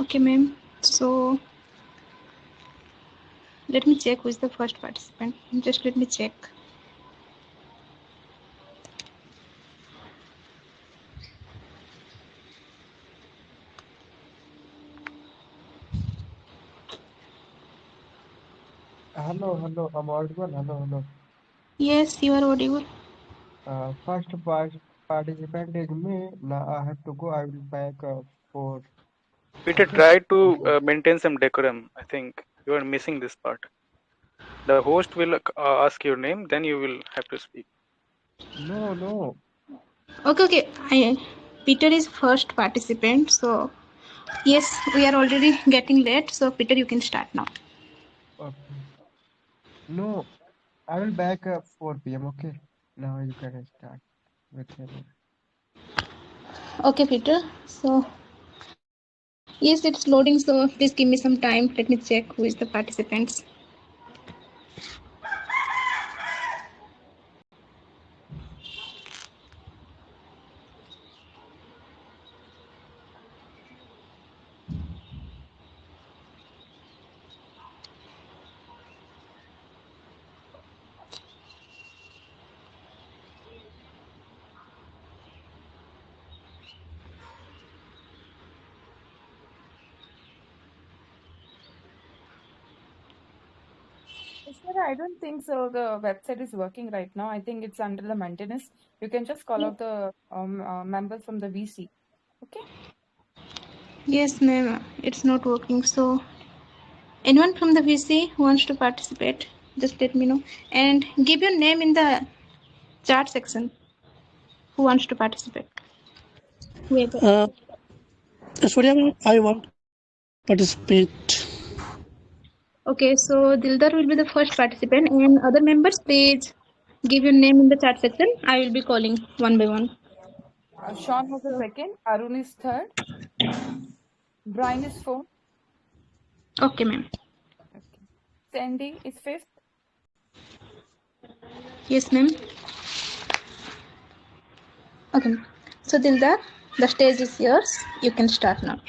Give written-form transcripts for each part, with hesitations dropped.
Okay, ma'am. So let me check who is the first participant. Just let me check. Hello, I'm audible. Hello. Yes, you are audible. First participant is me. Now I have to go. I will back for. Peter, Okay. try to maintain some decorum. I think you are missing this part. The host will ask your name, then you will have to speak. No. Okay. Peter is first participant. So yes, we are already getting late. So Peter, you can start now. Okay. No, I will back 4 p.m. Okay. Now you can start with him. Okay, Peter. So yes, it's loading. So please give me some time. Let me check who is the participants. Aishwarya, I don't think so. The website is working right now. I think it's under the maintenance. You can just call out the members from the VC. Okay? Yes, ma'am. It's not working. So anyone from the VC who wants to participate, just let me know and give your name in the chat section. Who wants to participate? Whoever. Aishwarya, I want to participate. Okay, so Dildar will be the first participant, and other members, please give your name in the chat section. I will be calling one by one. Sean was the second. Arun is third. Brian is fourth. Okay, ma'am. Okay. Sandy is fifth. Yes, ma'am. Okay. So Dildar, the stage is yours. You can start now.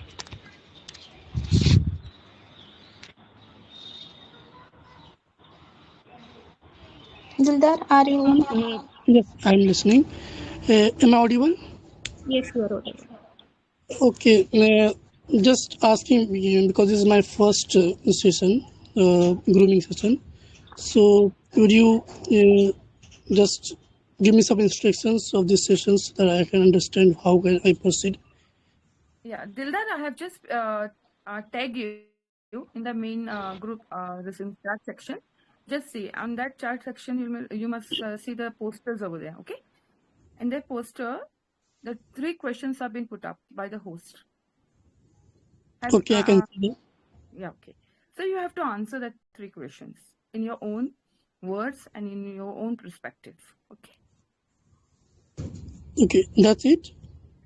Dildar, are you on? Yes, I'm listening. Am I audible? Yes, you are audible. Okay. Just asking because this is my first session, grooming session. So would you just give me some instructions of these sessions so that I can understand how can I proceed? Yeah, Dildar, I have just tagged you in the main group this in chat section. Just see on that chat section, you must see the posters over there. Okay, in that poster, the 3 questions have been put up by the host. Has Okay, I can see that. yeah, okay. So you have to answer that 3 questions in your own words and in your own perspective. Okay. Okay, that's it.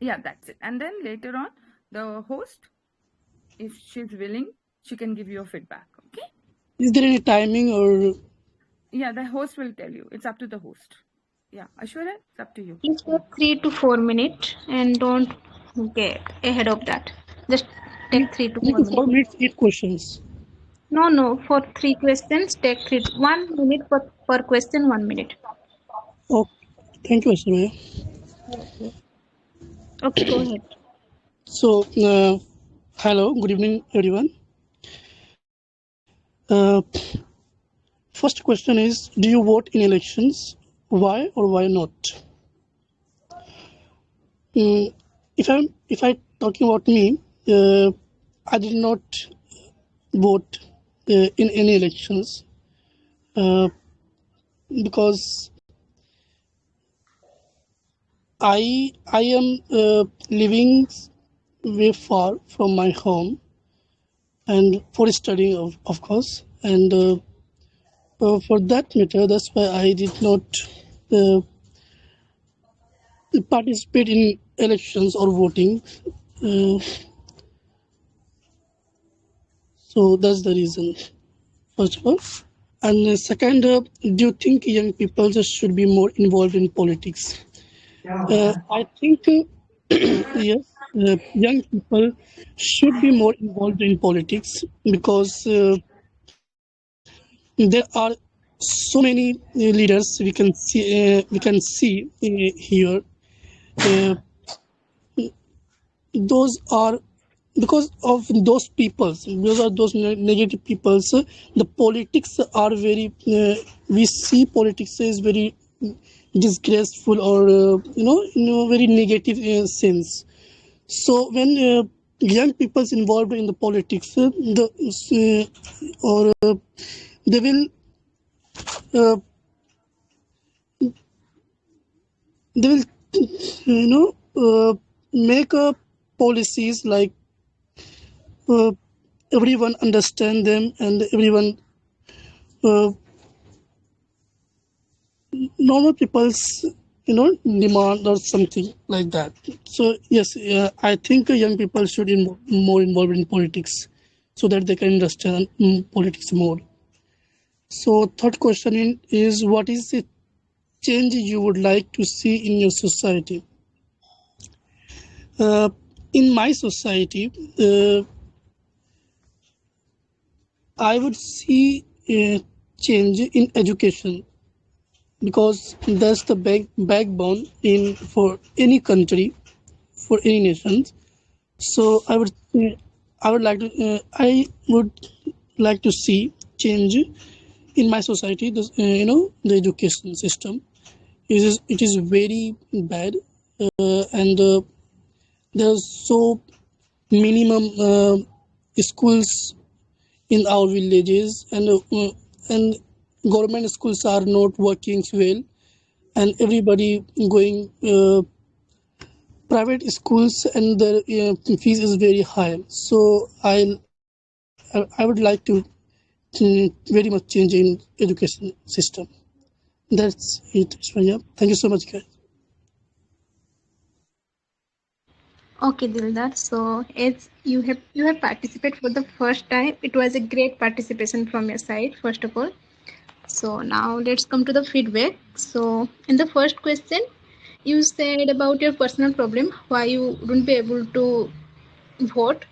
Yeah, that's it. And then later on, the host, if she's willing, she can give you a feedback. Okay. Is there any timing or? Yeah, the host will tell you. It's up to the host. Yeah, Aishwarya, it's up to you. Please take 3 to 4 minutes and don't get ahead of that. Just take 3 to 3 4 to 4 minutes. minutes, 8 questions. No. For 3 questions, take 1 minute per question. 1 minute. Okay, thank you, Aishwarya. Okay, go ahead. So, hello, good evening, everyone. First question is: do you vote in elections? Why or why not? If I talking about me, I did not vote in any elections because I am living way far from my home and for studying of course, and for that matter that's why I did not uh, participate in elections or voting. uh, so that's the reason, first of all. And second, do you think young people just should be more involved in politics? I think yes, young people should be more involved in politics because there are so many leaders we can see here. Uh, those are because of those peoples, those are those negative peoples. The politics are very we see politics is very disgraceful or in a very negative sense. So when young people's involved in the politics, or they will uh, they will you know make policies like uh, everyone understand them and everyone uh, normal people's demand or something like that. So yes, I think young people should more involved in politics so that they can understand politics more. So third question is, what is the change you would like to see in your society? uh, in my society, I would see a change in education because that's the backbone in for any country, for any nation. So I would like to see change in my society. The education system it is very bad, and there's so minimum schools in our villages, and government schools are not working well, and everybody going private schools, and the fees is very high. So I would like to very much change in education system. That's it, Aishwarya. Thank you so much, guys. Okay, Dildar. So as you have participated for the first time, it was a great participation from your side, first of all. So now let's come to the feedback. So in the first question, you said about your personal problem, why you wouldn't be able to vote,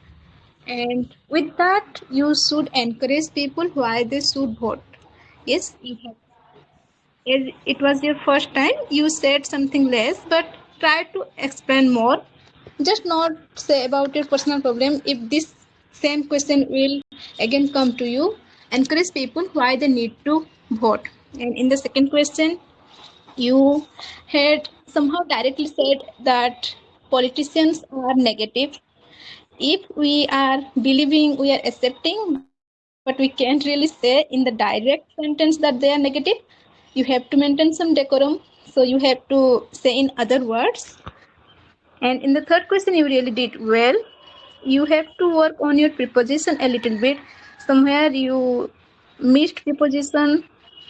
and with that, you should encourage people why they should vote. Yes, you have. As it was your first time, you said something less, but try to explain more. Just not say about your personal problem. If this same question will again come to you, encourage people why they need to vote. And in the second question, you had somehow directly said that politicians are negative. If we are believing, we are accepting, but we can't really say in the direct sentence that they are negative. You have to maintain some decorum, so you have to say in other words. And in the third question, you really did well. You have to work on your preposition a little bit. Somewhere you missed preposition,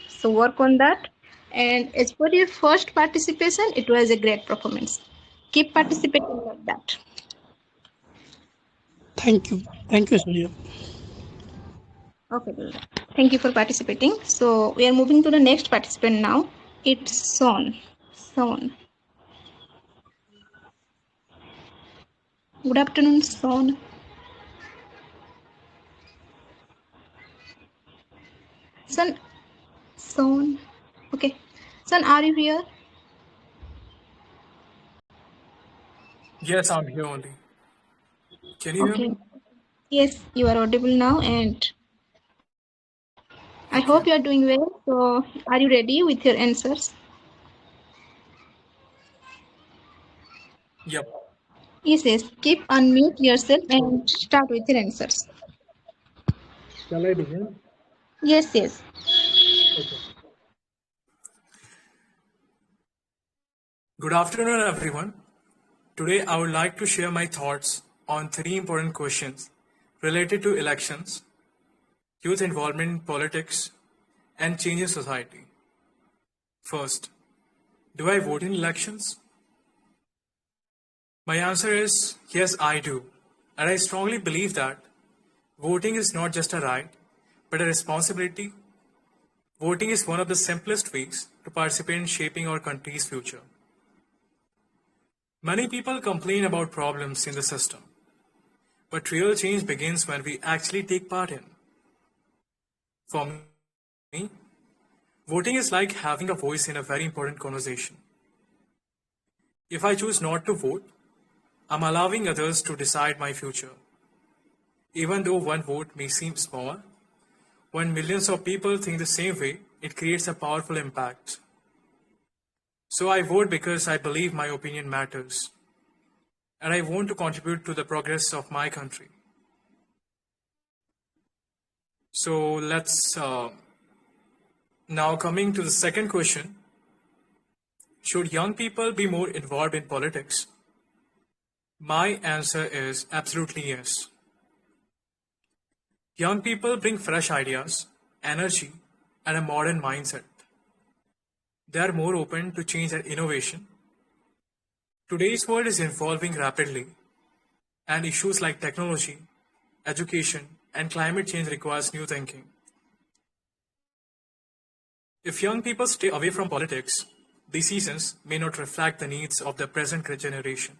so work on that. And as for your first participation, it was a great performance. Keep participating like that. Thank you, Aishwarya. Okay, Dulda. Thank you for participating. So we are moving to the next participant now. It's Son. Son. Good afternoon, Son. Son. Son. Okay. Son, are you here? Yes, I'm here only. Can you hear Okay. me? Yes, you are audible now, and I hope you are Okay. doing well. So, are you ready with your answers? Yep. Yes, yes. Keep unmute yourself and start with your answers. Shall I begin? Yes, yes. Okay. Good afternoon, everyone. Today, I would like to share my thoughts on three important questions related to elections, youth involvement in politics, and change in society. First, do I vote in elections? My answer is yes, I do. And I strongly believe that voting is not just a right, but a responsibility. Voting is one of the simplest ways to participate in shaping our country's future. Many people complain about problems in the system, but real change begins when we actually take part in. For me, voting is like having a voice in a very important conversation. If I choose not to vote, I'm allowing others to decide my future. Even though one vote may seem small, when millions of people think the same way, it creates a powerful impact. So I vote because I believe my opinion matters, and I want to contribute to the progress of my country. So let's now coming to the second question. Should young people be more involved in politics? My answer is absolutely yes. Young people bring fresh ideas, energy, and a modern mindset. They are more open to change and innovation. Today's world is evolving rapidly, and issues like technology, education, and climate change requires new thinking. If young people stay away from politics, decisions may not reflect the needs of the present generation.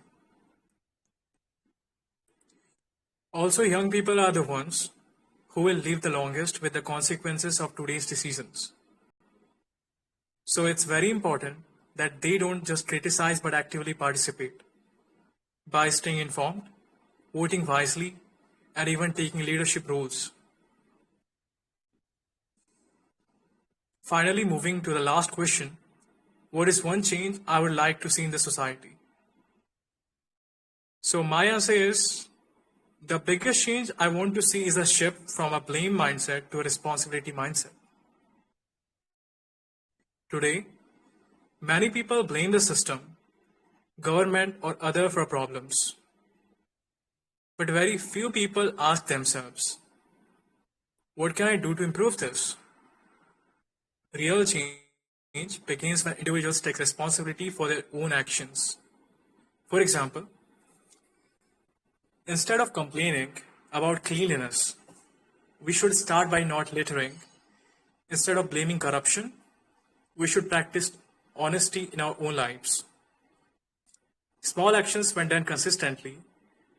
Also, young people are the ones who will live the longest with the consequences of today's decisions. So it's very important that they don't just criticize but actively participate. By staying informed, voting wisely, and even taking leadership roles. Finally, moving to the last question, what is one change I would like to see in the society? So my answer is, the biggest change I want to see is a shift from a blame mindset to a responsibility mindset. Today, many people blame the system, government, or other for problems. But very few people ask themselves, what can I do to improve this? Real change begins when individuals take responsibility for their own actions. For example, instead of complaining about cleanliness, we should start by not littering. Instead of blaming corruption, we should practice honesty in our own lives. Small actions, when done consistently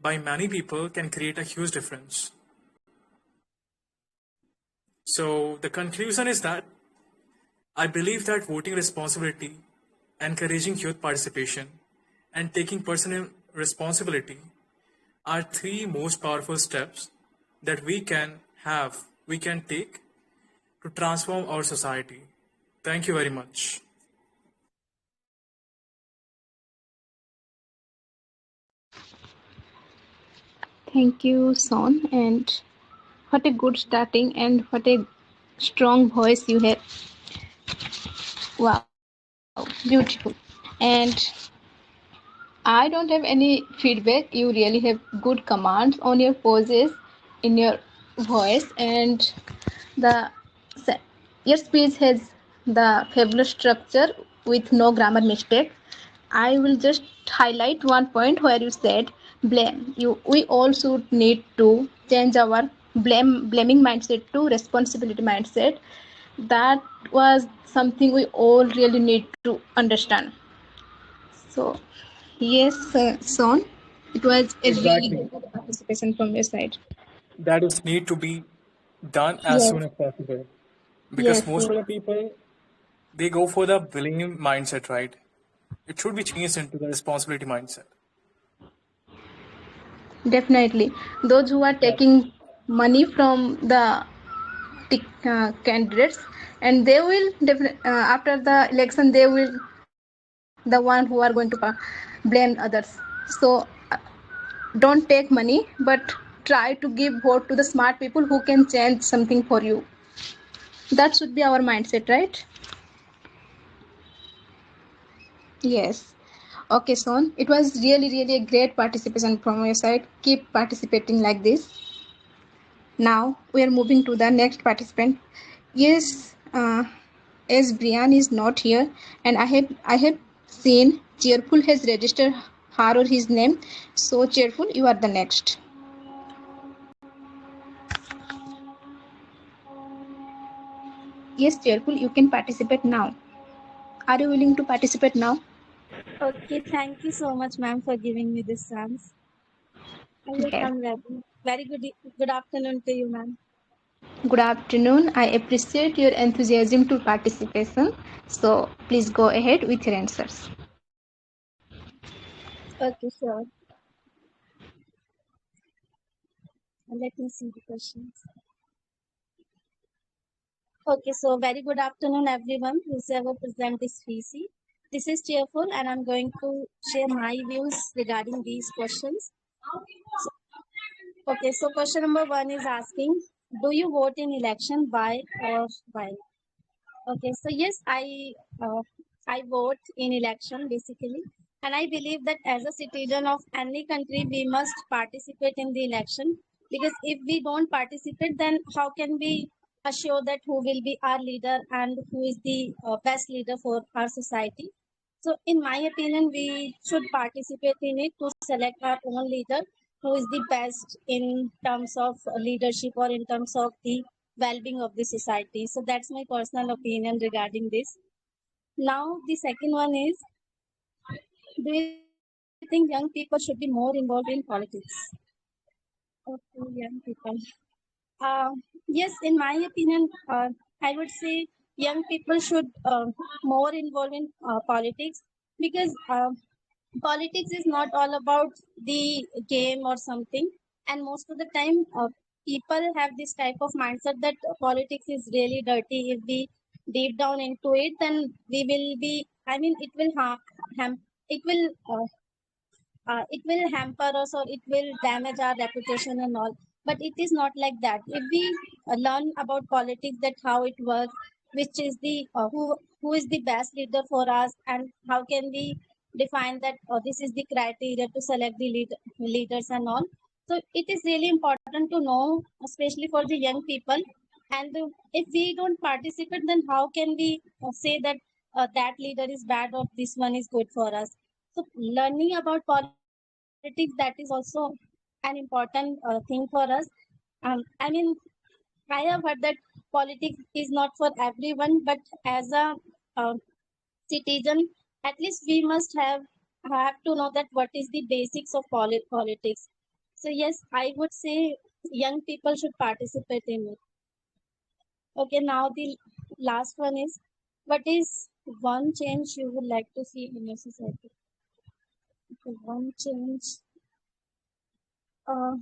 by many people, can create a huge difference. So the conclusion is that I believe that voting responsibility, encouraging youth participation, and taking personal responsibility are three most powerful steps that we can take to transform our society. Thank you very much. Thank you, Son. And what a good starting and what a strong voice you have. Wow, beautiful. And I don't have any feedback. You really have good commands on your poses in your voice, and the your speech has the fabulous structure with no grammar mistake. I will just highlight one point where you said blame. We all should need to change our blaming mindset to responsibility mindset. That was something we all really need to understand. So, yes, Son, it was a really Exactly. good participation from your side. That is need to be done as Yes, soon as possible. Because yes, most yes, of the people, they go for the blame mindset, right? It should be changed into the responsibility mindset. definitely. Those who are That, taking money from the candidates, and they will after the election, they will the one who are going to blame others. So don't take money, but try to give vote to the smart people who can change something for you. That should be our mindset, right? Yes. Okay, Son. It was really, really a great participation from your side. Keep participating like this. Now we are moving to the next participant. Yes, as Brian is not here, and I have seen Cheerful has registered her or his name. So Cheerful, you are the next. Yes, Cheerful, you can participate now. Are you willing to participate now? Okay, thank you so much, ma'am, for giving me this chance. Yes, Yes. I'm ready. Very good afternoon to you, ma'am. Good afternoon. I appreciate your enthusiasm to participation. So please go ahead with your answers. Okay, sure. Let me see the questions. Okay, so very good afternoon, everyone. Whoever present this VC. This is Cheerful, and I'm going to share my views regarding these questions. Okay, so question number one is asking, do you vote in election? Why or why? Okay, so yes, I vote in election basically, and I believe that as a citizen of any country, we must participate in the election, because if we don't participate, then how can we assure that who will be our leader and who is the best leader for our society? So, in my opinion, we should participate in it to select our own leader who is the best in terms of leadership or in terms of the well-being of the society. So that's my personal opinion regarding this. Now the second one is, do you think young people should be more involved in politics? Okay, young people. Uh, yes, in my opinion, I would say young people should more involved in politics, because politics is not all about the game or something, and most of the time people have this type of mindset that politics is really dirty. If we deep down into it, then we will be, I mean, it will it will it will hamper us, or it will damage our reputation and all. But it is not like that. If we learn about politics, that how it works, which is the who is the best leader for us, and how can we define that this is the criteria to select the leaders and all. So it is really important to know, especially for the young people. And if we don't participate, then how can we say that that leader is bad or this one is good for us? So learning about politics, that is also an important thing for us. I mean, I have heard that politics is not for everyone, but as a uh, citizen, at least we must have to know that what is the basics of politics. So yes, I would say young people should participate in it. Okay, now the last one is, what is one change you would like to see in your society? Okay, one change. Uh,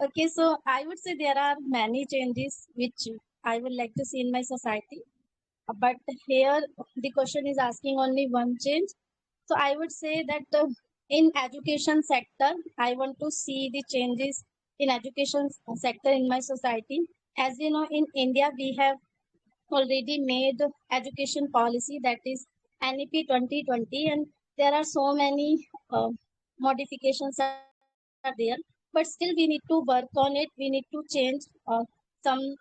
okay, so I would say there are many changes which I would like to see in my society. But here the question is asking only one change. So I would say that in education sector, I want to see the changes in education sector in my society. As you know, in India, we have already made education policy, that is NEP 2020, and there are so many modifications are there, but still we need to work on it. We need to change some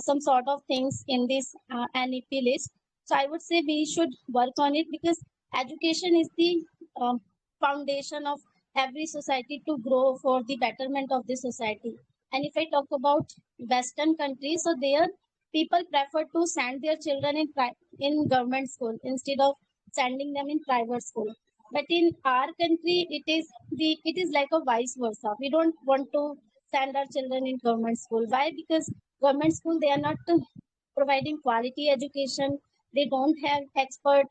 some sort of things in this NEP list. So I would say we should work on it, because education is the um, foundation of every society to grow for the betterment of the society. And if I talk about Western countries, so there people prefer to send their children in government school instead of sending them in private school. But in our country, it is like a vice versa. We don't want to send our children in government school. Why? Because government school, they are not providing quality education. They don't have expert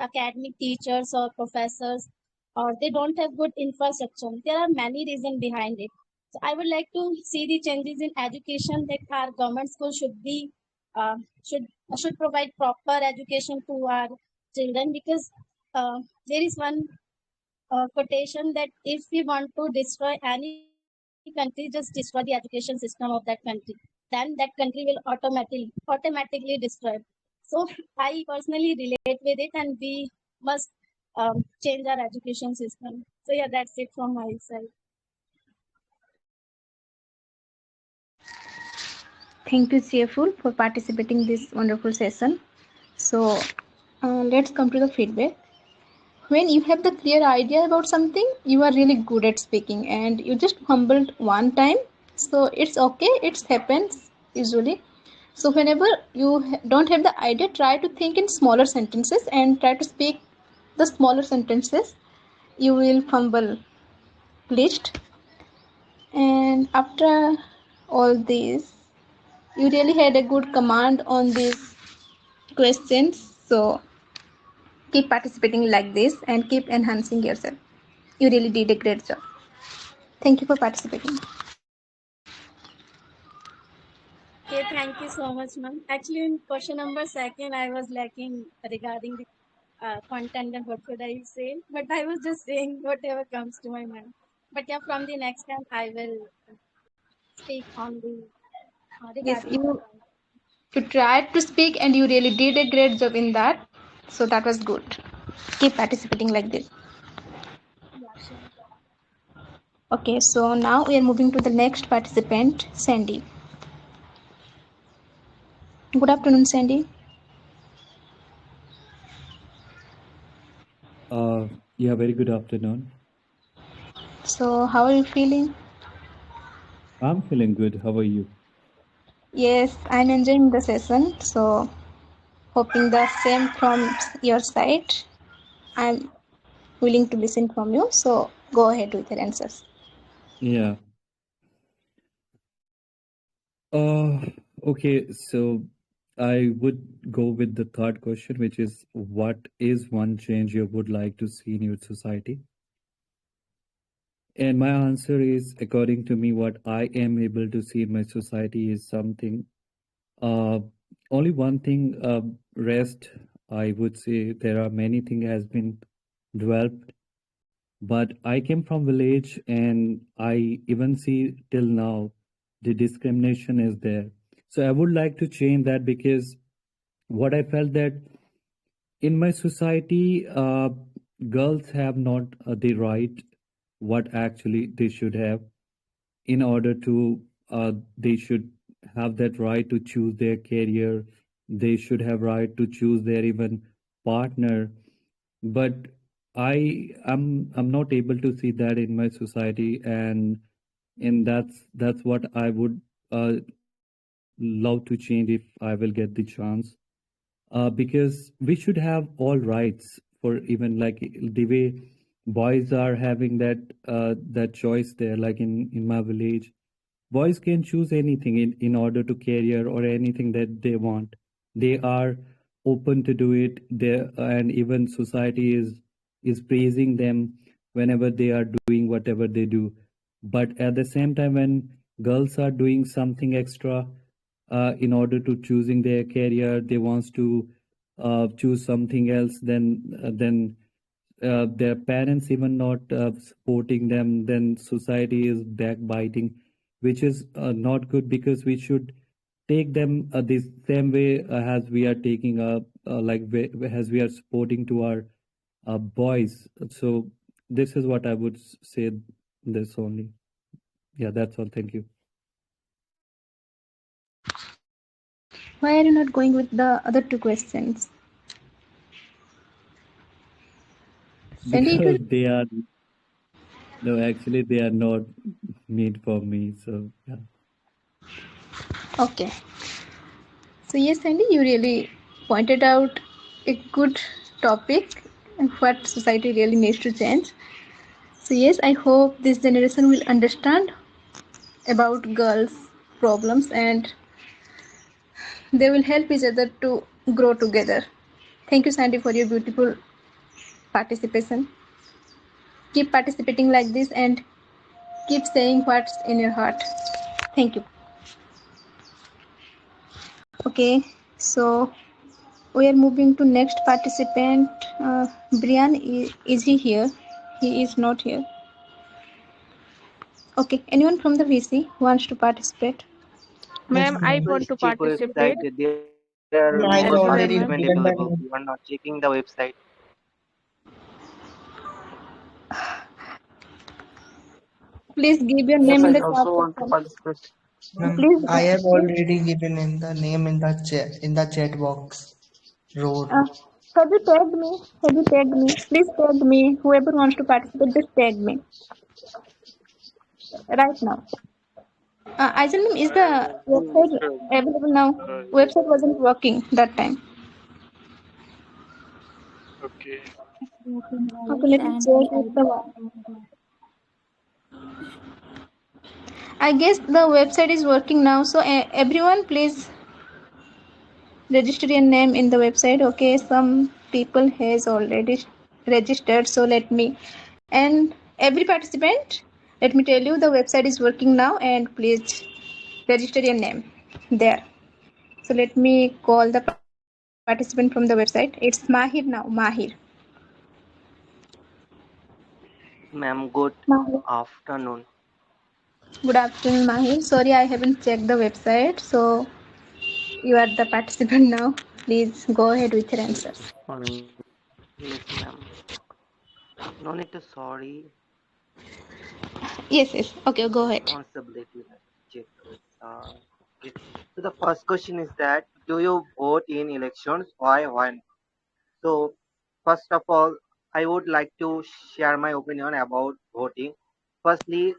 academic teachers or professors, or they don't have good infrastructure. There are many reasons behind it. So I would like to see the changes in education, that our government school should be uh, should should provide proper education to our children, because there is one quotation that if we want to destroy any country, just destroy the education system of that country. Then that country will automatically destroy. So I personally relate with it, and we must change our education system. So yeah, that's it from my side. Thank you, Cheerful, for participating in this wonderful session. So let's come to the feedback. When you have the clear idea about something, you are really good at speaking, and you just fumbled one time. So it's okay, it happens usually. So whenever you don't have the idea, try to think in smaller sentences and try to speak the smaller sentences, you will fumble list. And after all this, you really had a good command on these questions. So keep participating like this and keep enhancing yourself. You really did a great job. Thank you for participating. Okay, thank you so much, ma'am. Actually, in question number second, I was lacking regarding the content and what should I say, but I was just saying whatever comes to my mind. But yeah, from the next time, I will speak on the Yes, regarding the you tried to speak and you really did a great job in that. So that was good. Keep participating like this. yeah, sure. Okay, so now we are moving to the next participant, Sandy. Good afternoon, Sandy. Yeah, very good afternoon. So how are you feeling? I'm feeling good. How are you? Yes, I'm enjoying the session. So hoping the same from your side. I'm willing to listen from you. So go ahead with your answers. Yeah. Okay, so I would go with the third question, which is what is one change you would like to see in your society? And my answer is, according to me, what I am able to see in my society is something, only one thing, rest, I would say there are many things has been developed, but I came from village and I even see till now the discrimination is there. So I would like to change that, because what I felt that in my society, girls have not the right what actually they should have. In order to, they should have that right to choose their career. They should have right to choose their even partner. But I'm not able to see that in my society, and that's what I would love to change if I will get the chance. Because we should have all rights, for even like the way boys are having that choice there, like in my village, boys can choose anything in order to career or anything that they want. They are open to do it there, and even society is praising them whenever they are doing whatever they do. But at the same time, when girls are doing something extra, in order to choosing their career, they wants to choose something else, then their parents even not supporting them, then society is backbiting, which is not good, because we should take them the same way as we are taking as we are supporting to our boys. So this is what I would say, this only. Yeah, that's all. Thank you. Why are you not going with the other two questions? Sandy, it Because will. they are, no, actually they are not made for me. So yeah. Okay. So yes, Sandy, you really pointed out a good topic and what society really needs to change. So yes, I hope this generation will understand about girls' problems and they will help each other to grow together. Thank you, Sandy, for your beautiful participation. Keep participating like this and keep saying what's in your heart. Thank you. Okay, so we are moving to next participant. Brian, is he here? He is not here. Okay, anyone from the VC wants to participate? Yes, Ma'am, I ma'am. want to Check website. participate. There are Yeah, I posts have As not you are, already ma'am. available given the above. name. You are not checking the website. Please give your Yes, name in I the chat also want to section. participate. Ma'am, Please, I have please already given in the name in the chat box. Road. have you tagged me? Have you tagged me? Please tag me. Whoever wants to participate, just tag me right now. Aizalim, is I the will do website later. available now? Yes. Website wasn't working that time. Okay. voting Okay, rights let me and check if deciding the. I guess the website is working now. So everyone, please register your name in the website. Okay, some people has already registered. So let me, and every participant, let me tell you, the website is working now, and please register your name there. So let me call the participant from the website. It's Mahir now. Mahir. Ma'am, good Mahir. afternoon. Good afternoon, Mahir. Sorry, I haven't checked the website. So you are the participant now. Please go ahead with your answers. Sorry, yes, ma'am. No need to sorry. Yes, yes. Okay, go ahead. Responsibility. Check the website. Okay. So the first question is that do you vote in elections? Why? When? So first of all, I would like to share my opinion about voting. Firstly,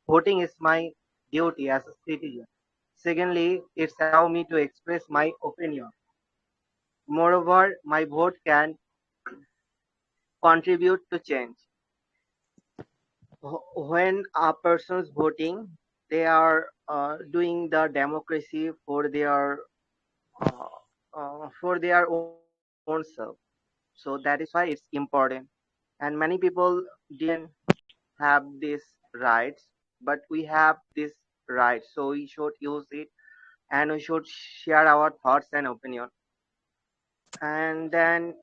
voting is my duty as a citizen. Secondly, it's allow me to express my opinion. Moreover, my vote can contribute to change. When a person is voting, they are doing the democracy uh, for their own self. So that is why it's important. And many people didn't have these rights, but we have this right. So we should use it and we should share our thoughts and opinion. And then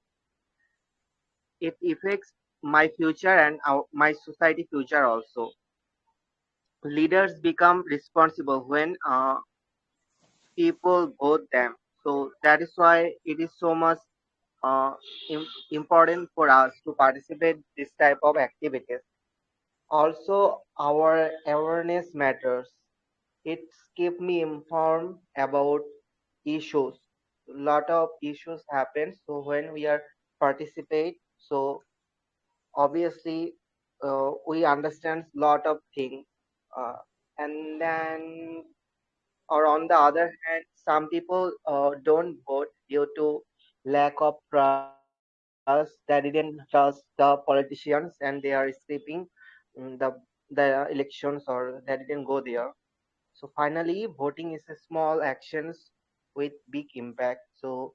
it affects my future and my society future also. Leaders become responsible when people vote them. So that is why it is so much uh, important for us to participate this type of activities. Also, our awareness matters. It's keep me informed about issues. Lot of issues happen. So when we are participate, so obviously we understand lot of things. Uh, and then or on the other hand, some people don't vote due to lack of trust. They didn't trust the politicians and they are skipping mm, the the elections or they didn't go there. So finally, voting is a small actions with big impact. So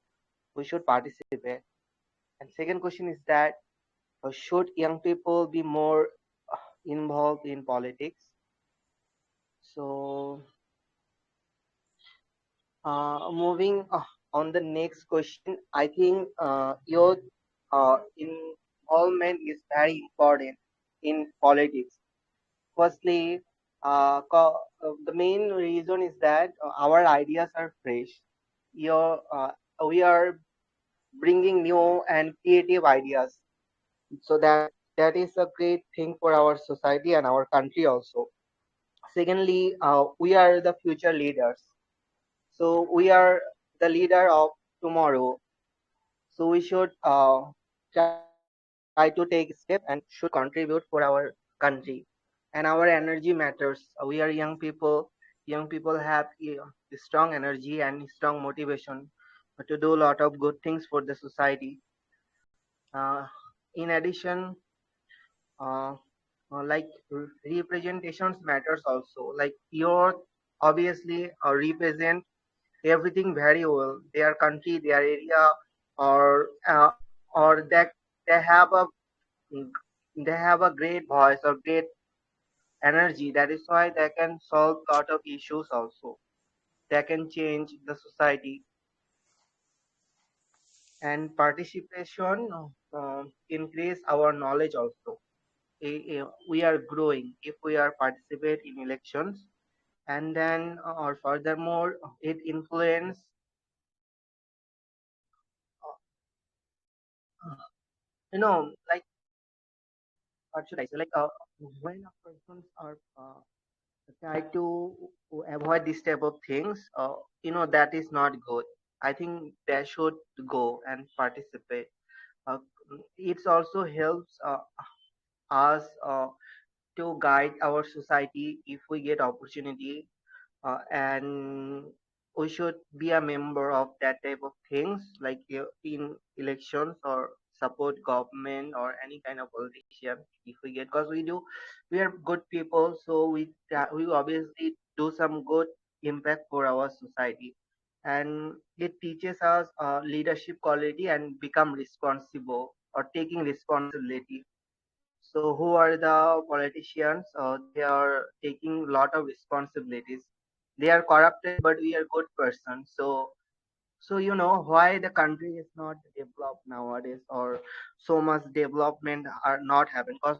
we should participate. And second question is that should young people be more involved in politics? So moving on the next question, I think your involvement is very important in politics. Firstly, the main reason is that our ideas are fresh. We are bringing new and creative ideas, so that is a great thing for our society and our country also. Secondly, we are the future leaders. So we are the leader of tomorrow. So we should try to take step and should contribute for our country. And our energy matters. We are young people. Young people have strong energy and strong motivation to do a lot of good things for the society. In addition, uh, like representations matters also. Like your obviously represent everything very well. Their country, their area, or that they have a they have a great voice or great energy. That is why they can solve lot of issues also. They can change the society and participation increase our knowledge also. We are growing if we are participate in elections, and then or furthermore it influence you know like what should I say, like when a persons are try to avoid this type of things, that is not good. I think they should go and participate. uh, it also helps us to guide our society if we get opportunity, and we should be a member of that type of things like in elections or support government or any kind of politician if we get, because we are good people, so we obviously do some good impact for our society, and it teaches us leadership quality and become responsible or taking responsibility. So who are the politicians? They are taking lot of responsibilities. They are corrupted, but we are good person. So you know why the country is not developed nowadays, or so much development are not happening. Because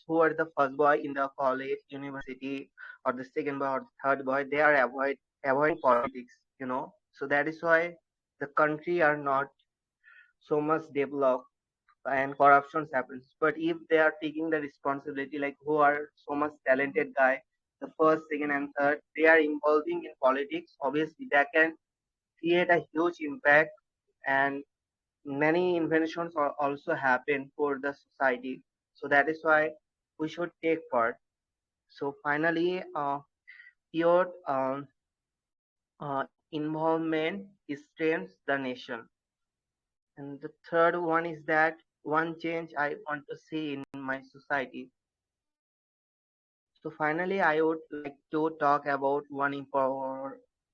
who are the first boy in the college, university, or the second boy or the third boy? They are avoiding politics. You know, so that is why the country are not so much developed and corruptions happens. But if they are taking the responsibility, like who are so much talented guy, the first, second, and third, they are involving in politics. Obviously, that can create a huge impact, and many inventions are also happen for the society. So that is why we should take part. So finally, your involvement strengthens the nation. And the third one is that one change I want to see in my society. So finally, I would like to talk about one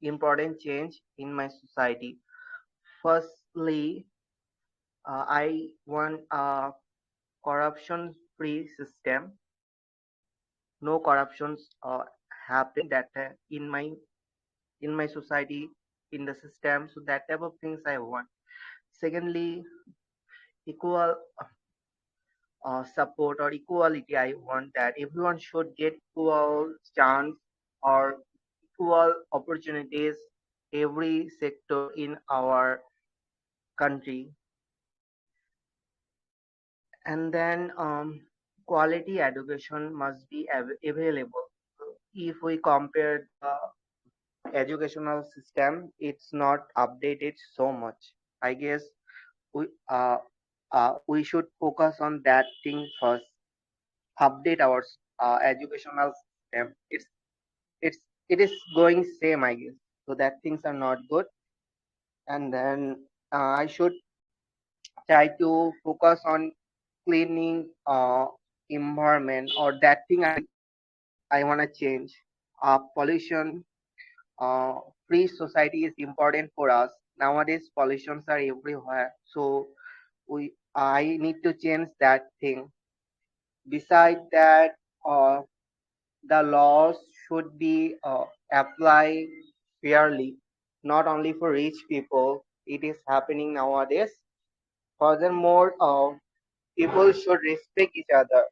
important change in my society. Firstly, I want a corruption-free system. No corruptions happen that in my society, in the system. So that type of things I want. Secondly, equal support or equality. I want that everyone should get equal chance or equal opportunities every sector in our country. And then quality education must be available. If we compare the educational system, it's not updated so much. I guess we we should focus on that thing first. Update our educational system. It's it is going same, I guess. So that things are not good. And then I should try to focus on cleaning environment, or that thing I want to change. Pollution free society is important for us. Nowadays pollutions are everywhere, so we I need to change that thing. Beside that, the laws should be applied fairly, not only for rich people. It is happening nowadays. Furthermore, people should respect each other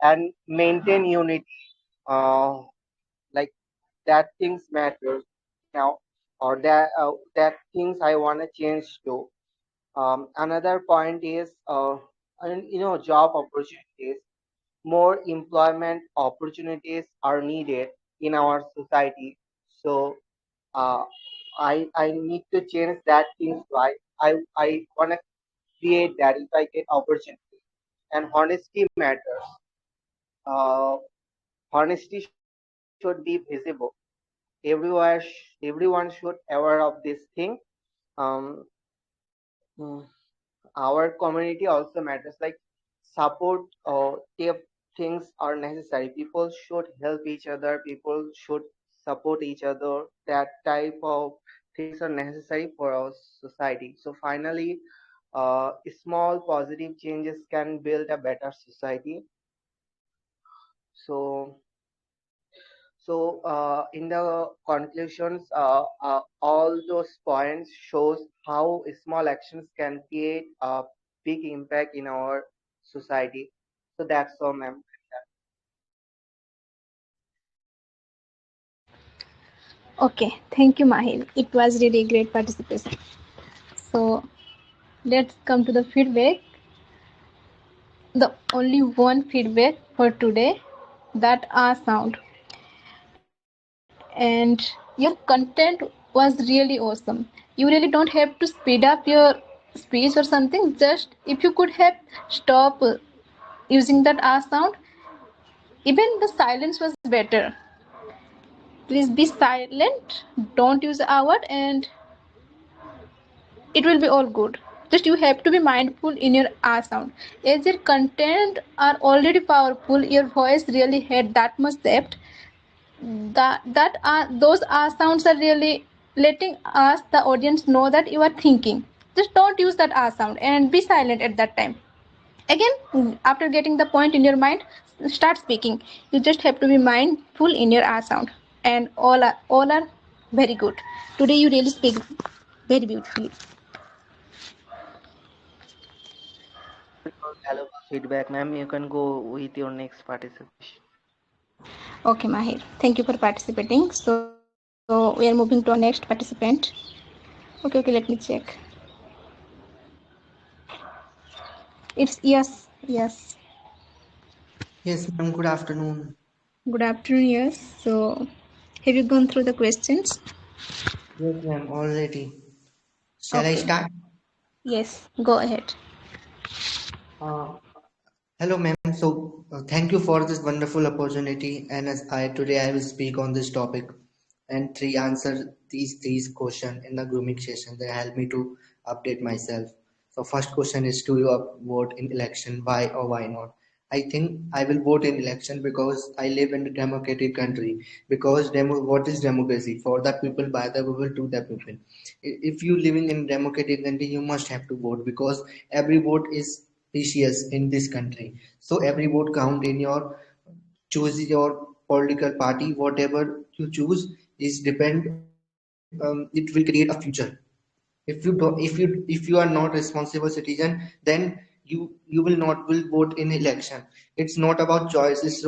and maintain unity. Like that things matters now, or that things I want to change to. Another point is, and, job opportunities. More employment opportunities are needed in our society. So uh, I need to change that things, right. I want to create that if I get opportunity. And honesty matters. Uh, Honesty should be visible. Everyone should aware of this thing. Um, mm, our community also matters. Like support if things are necessary. People should help each other. People should support each other. That type of things are necessary for our society. So finally, small positive changes can build a better society. So in the conclusions, all those points shows how small actions can create a big impact in our society. So that's all, ma'am. Okay, thank you, Mahir. It was really great participation. So let's come to the feedback. The only one feedback for today, that sound. And your content was really awesome. You really don't have to speed up your speech or something. Just if you could have stop using that sound, even the silence was better. Please be silent. Don't use a word, and it will be all good. Just you have to be mindful in your R sound. As your content are already powerful, your voice really had that much depth. That are those R sounds are really letting us the audience know that you are thinking. Just don't use that R sound and be silent at that time. Again, after getting the point in your mind, start speaking. You just have to be mindful in your R sound, and all are very good. Today you really speak very beautifully. Valuable feedback, ma'am. You can go with your next participation. Okay, Mahir. Thank you for participating. So we are moving to our next participant. Okay, let me check. It's yes. Yes, ma'am. Good afternoon. Good afternoon, yes. So have you gone through the questions? Yes, ma'am. Already. Shall I Okay. start? Yes, go ahead. Uh, Hello, ma'am. So, thank you for this wonderful opportunity. And as today I will speak on this topic and answer these questions in the grooming session that help me to update myself. So, first question is: do you vote in election? Why or why not? I think I will vote in election because I live in a democratic country. Because what is democracy? For the people, by the people, to the people. If you living in democratic country, you must have to vote because every vote is precious in this country. So every vote count in your choose your political party. Whatever you choose is depend. It will create a future. If you are not responsible citizen, then you will not will vote in election. It's not about choice. It's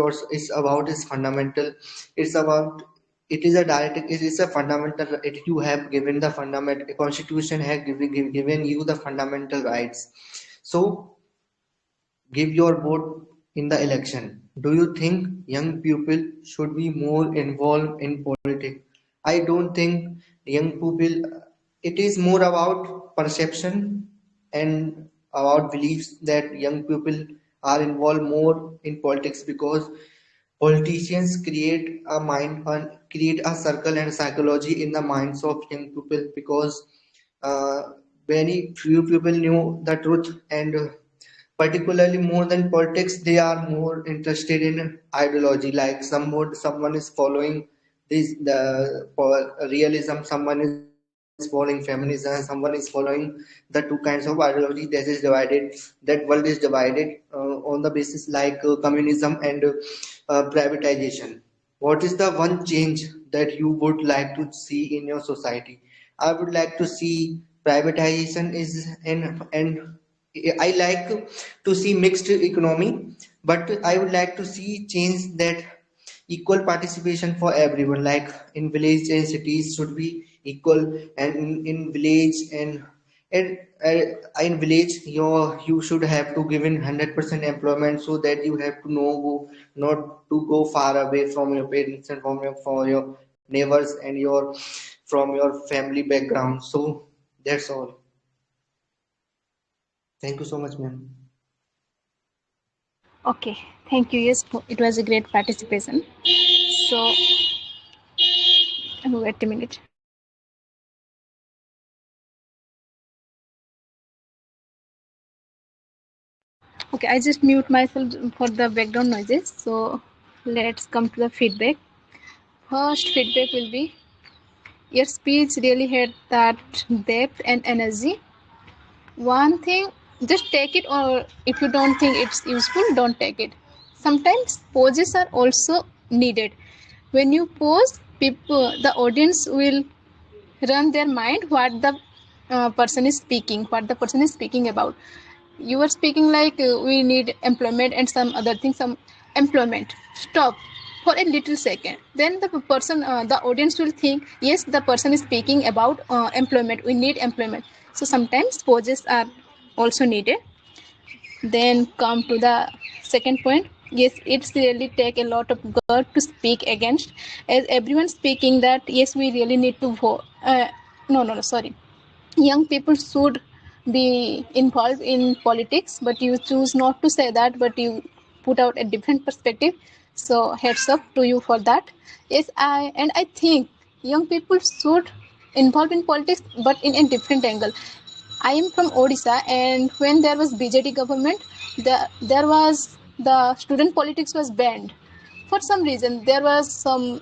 about its fundamental. It's about it is a direct. It is a fundamental. You have given the fundamental constitution has given you the fundamental rights. So give your vote in the election. Do you think young people should be more involved in politics? I don't think young people, it is more about perception and about beliefs that young people are involved more in politics because politicians create a mind and create a circle and psychology in the minds of young people because uh, very few people knew the truth and particularly more than politics they are more interested in ideology like someone is following this realism, someone is following feminism, someone is following the two kinds of ideology that is divided, that world is divided on the basis like communism and privatization. What is the one change that you would like to see in your society? I would like to see privatization is and I like to see mixed economy, but I would like to see change that equal participation for everyone. Like in village and cities should be equal, and in village and in village you should have to give in 100% employment so that you have to know not to go far away from your parents and from your neighbors and your from your family background. So that's all. Thank you so much, ma'am. Okay, thank you. Yes, it was a great participation. So wait a minute. Okay, I just mute myself for the background noises. So let's come to the feedback. First feedback will be your speech really had that depth and energy. One thing, just take it, or if you don't think it's useful, don't take it. Sometimes pauses are also needed. When you pause, the audience will run their mind what the person is speaking about. You were speaking like we need employment and some other thing, some employment. Stop for a little second. Then the audience will think, yes, the person is speaking about employment. We need employment. So sometimes pauses are also needed. Then come to the second point. Yes, it's really take a lot of gut to speak against, as everyone speaking that yes, we really need to vote. No, sorry, young people should be involved in politics, but you choose not to say that, but you put out a different perspective. So heads up to you for that. Yes, I think young people should involve in politics, but in a different angle. I am from Odisha, and when there was BJD government, there was the student politics was banned. For some reason, there was some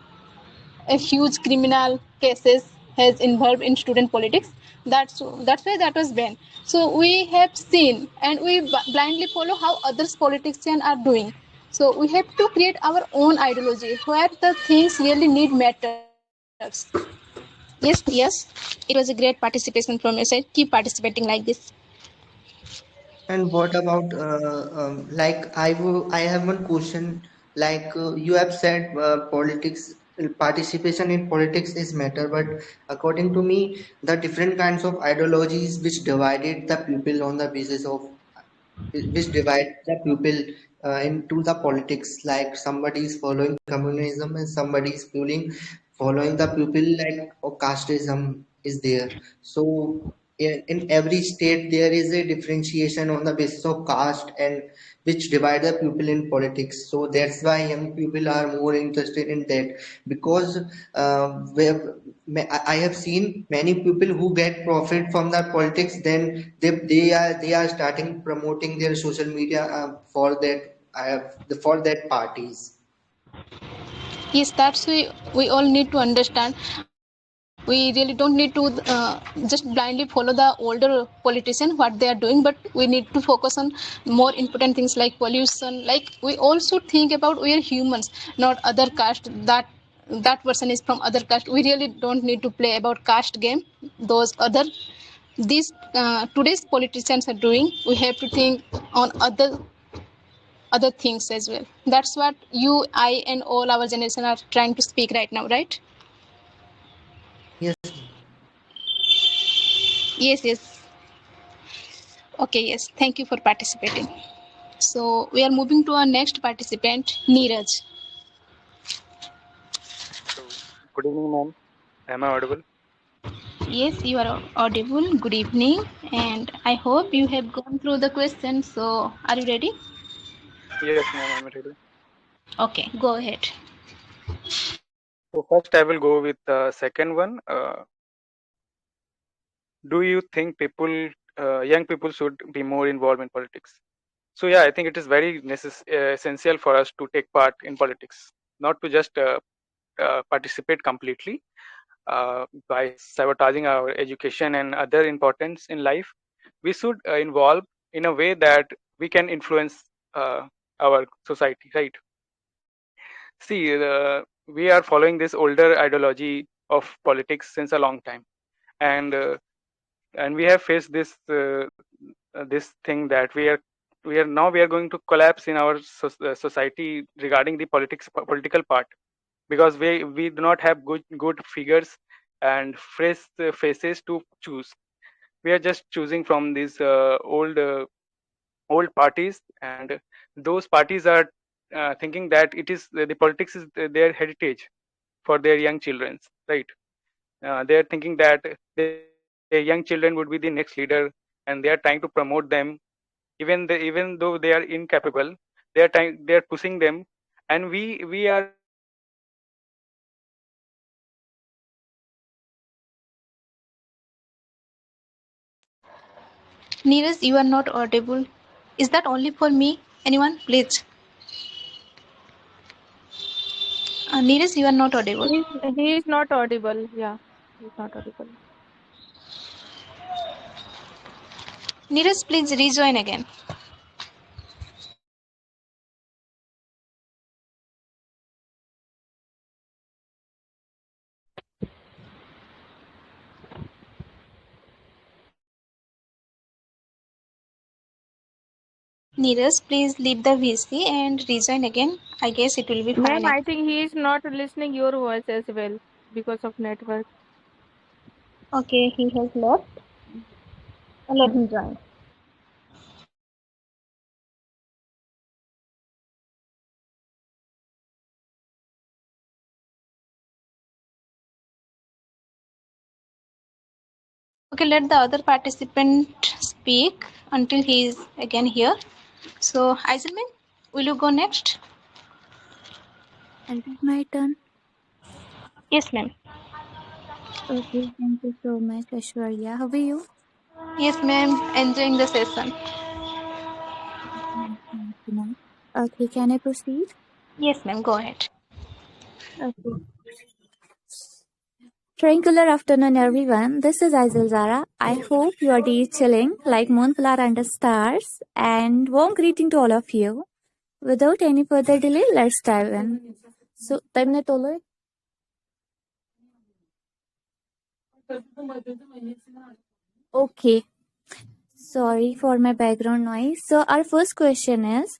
a huge criminal cases has involved in student politics. That's why that was banned. So we have seen and we blindly follow how others politicians are doing. So we have to create our own ideology where the things really need matters. Yes, it was a great participation from your side. Keep participating like this. And what about like I have one question. Like you have said, politics participation in politics is matter, but according to me, the different kinds of ideologies which divided the people on the basis of which divide the people into the politics, like somebody is following communism and somebody is following the people like casteism is there. So in every state there is a differentiation on the basis of caste and which divide the people in politics. So that's why young people are more interested in that, because where I have seen many people who get profit from the politics, then they are starting promoting their social media for that parties. Yes, that's we all need to understand. We really don't need to just blindly follow the older politician what they are doing, but we need to focus on more important things like pollution. Like we also think about we are humans, not other caste. That person is from other caste. We really don't need to play about caste game. Those other these today's politicians are doing. We have to think on other things as well. That's what you, I, and all our generation are trying to speak right now, right? Yes. Yes. Okay, yes. Thank you for participating. So we are moving to our next participant, Neeraj. So, good evening, ma'am. Am I audible? Yes, you are audible. Good evening, and I hope you have gone through the questions. So, are you ready? Yes, ma'am, I'm ready. Okay, go ahead. So first, I will go with the second one. Do you think young people, should be more involved in politics? So yeah, I think it is very essential for us to take part in politics, not to just participate completely by sabotaging our education and other importance in life. We should involve in a way that we can influence uh, our society, right? See, we are following this older ideology of politics since a long time, and we have faced this thing that we are going to collapse in our society regarding the political part, because we do not have good figures and fresh faces to choose. We are just choosing from these old parties, and those parties are thinking that it is the politics is their heritage for their young children, right? They are thinking that their young children would be the next leader, and they are trying to promote them. Even though they are incapable, they are pushing them, and we are just choosing from these Neeraj, you are not audible. Is that only for me? Anyone, please? Neeraj, you are not audible. He is not audible. Yeah, he's not audible. Neeraj, please rejoin again. Neeraj, please leave the VC and rejoin again. I guess it will be Ma'am, fine. I think he is not listening your voice as well because of network. Okay, he has left. Let him join. Okay, let the other participant speak until he is again here. So, Aizelman, will you go next? Is it my turn? Yes, ma'am. Okay, thank you so much, Aishwarya. How are you? Yes, ma'am. Enjoying the session. Okay, can I proceed? Yes, ma'am. Go ahead. Okay. Triangular afternoon, everyone. This is Aizil Zara. I hope your day is chilling like moonflower under stars. And warm greeting to all of you. Without any further delay, let's dive in. So, time na tuloy. Okay. Sorry for my background noise. So, our first question is,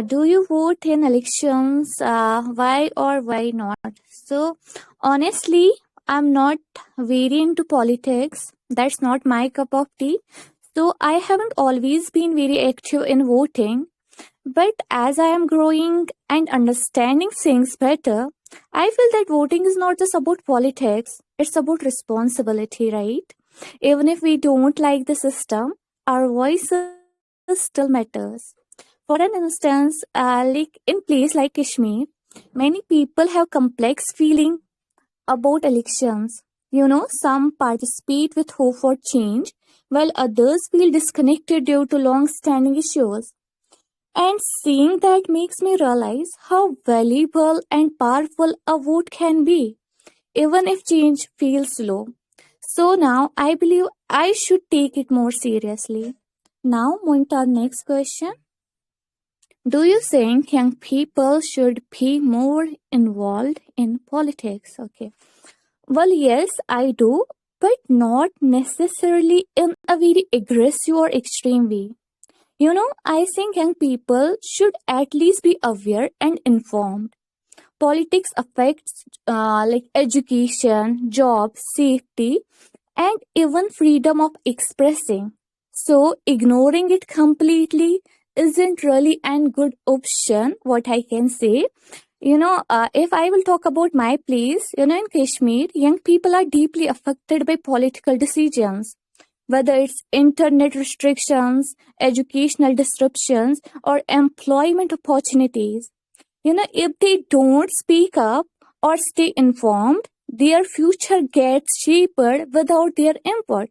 do you vote in elections? Why or why not? So, honestly, I'm not very into politics. That's not my cup of tea. So, I haven't always been very active in voting. But as I am growing and understanding things better, I feel that voting is not just about politics, it's about responsibility, right? Even if we don't like the system, our voices still matters. For an instance, like in place like Kashmir, many people have complex feeling about elections. Some participate with hope for change, while others feel disconnected due to long-standing issues. And seeing that makes me realize how valuable and powerful a vote can be, even if change feels slow. So now I believe I should take it more seriously. Now, moving to our next question. Do you think young people should be more involved in politics? Okay. Well, yes, I do, but not necessarily in a very aggressive or extreme way. I think young people should at least be aware and informed. Politics affects like education, jobs, safety, and even freedom of expressing. So, ignoring it completely isn't really a good option, what I can say. If I will talk about my place, in Kashmir, young people are deeply affected by political decisions, whether it's internet restrictions, educational disruptions, or employment opportunities. If they don't speak up or stay informed, their future gets shaped without their input.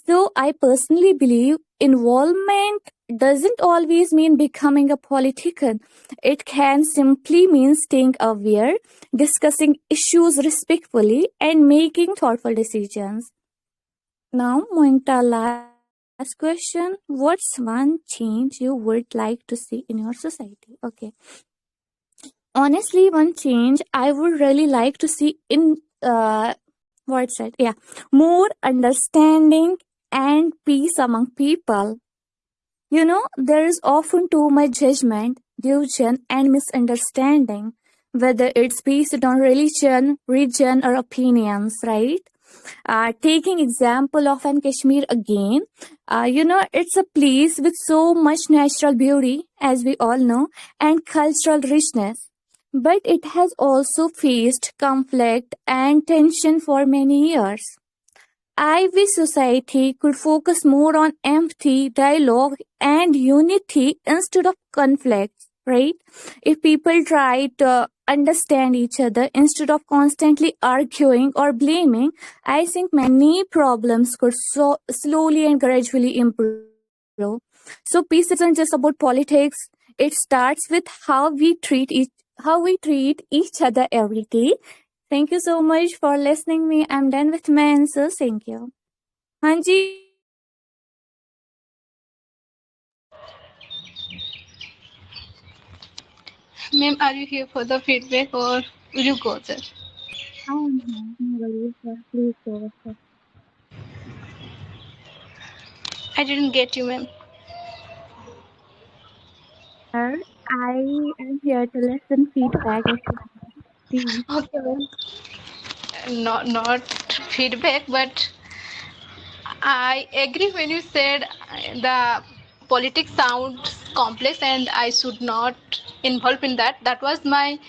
So, I personally believe involvement doesn't always mean becoming a politician. It can simply mean staying aware, discussing issues respectfully, and making thoughtful decisions. Now, moving to our last question. What's one change you would like to see in your society? Okay. Honestly, one change I would really like to see in what's it? Yeah, more understanding and peace among people. There is often too much judgment, division, and misunderstanding, whether it's based on religion, region, or opinions, right? Taking example of an Kashmir again, it's a place with so much natural beauty, as we all know, and cultural richness. But it has also faced conflict and tension for many years. I wish society could focus more on empathy, dialogue, and unity instead of conflicts, right? If people try to understand each other instead of constantly arguing or blaming, I think many problems could slowly and gradually improve. So peace isn't just about politics. It starts with how we treat each other every day. Thank you so much for listening me. I'm done with my answers. Thank you. Hanji. Ma'am, are you here for the feedback or will you go there? I am here. No worries, sir. Please go ahead. I didn't get you, ma'am. Sir, I am here to listen feedback of you. Please. Okay, ma'am. Not feedback, but I agree when you said the politics sounds complex and I should not involve in that. That was my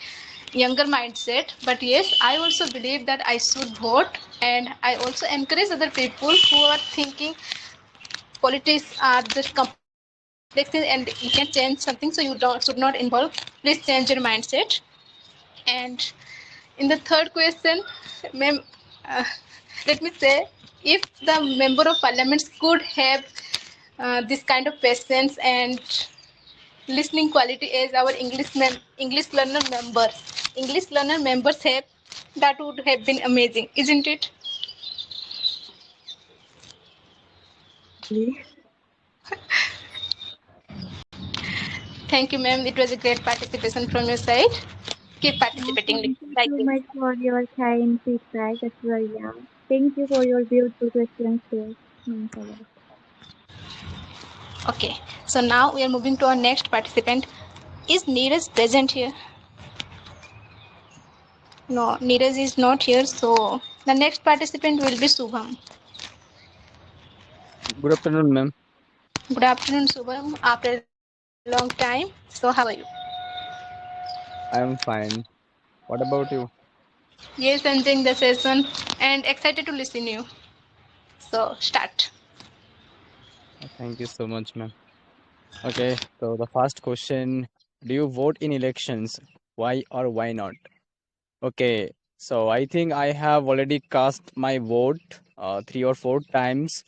younger mindset. But yes, I also believe that I should vote, and I also encourage other people who are thinking politics are just complex and you can change something, so you don't should not involve. Please change your mindset. And in the third question, ma'am, uh, let me say If the member of parliament could have this kind of patience and listening quality as our English learner members have, that would have been amazing, isn't it? Thank you, ma'am. It was a great participation from your side. Keep participating Thank you like so this. much for your kind feedback, Aishwarya. Thank you for your beautiful questions too. Thanks a lot. Okay, so now we are moving to our next participant. Is Neeraj present here? No, Neeraj is not here. So the next participant will be Subham. Good afternoon, ma'am. Good afternoon, Subham. After a long time. So how are you? I am fine. What about you? Yes, enjoying the session and excited to listen you. So start. Thank you so much, ma'am. Okay, so the first question, do you vote in elections? Why or why not? Okay, so I think I have already cast my vote 3 or 4 times,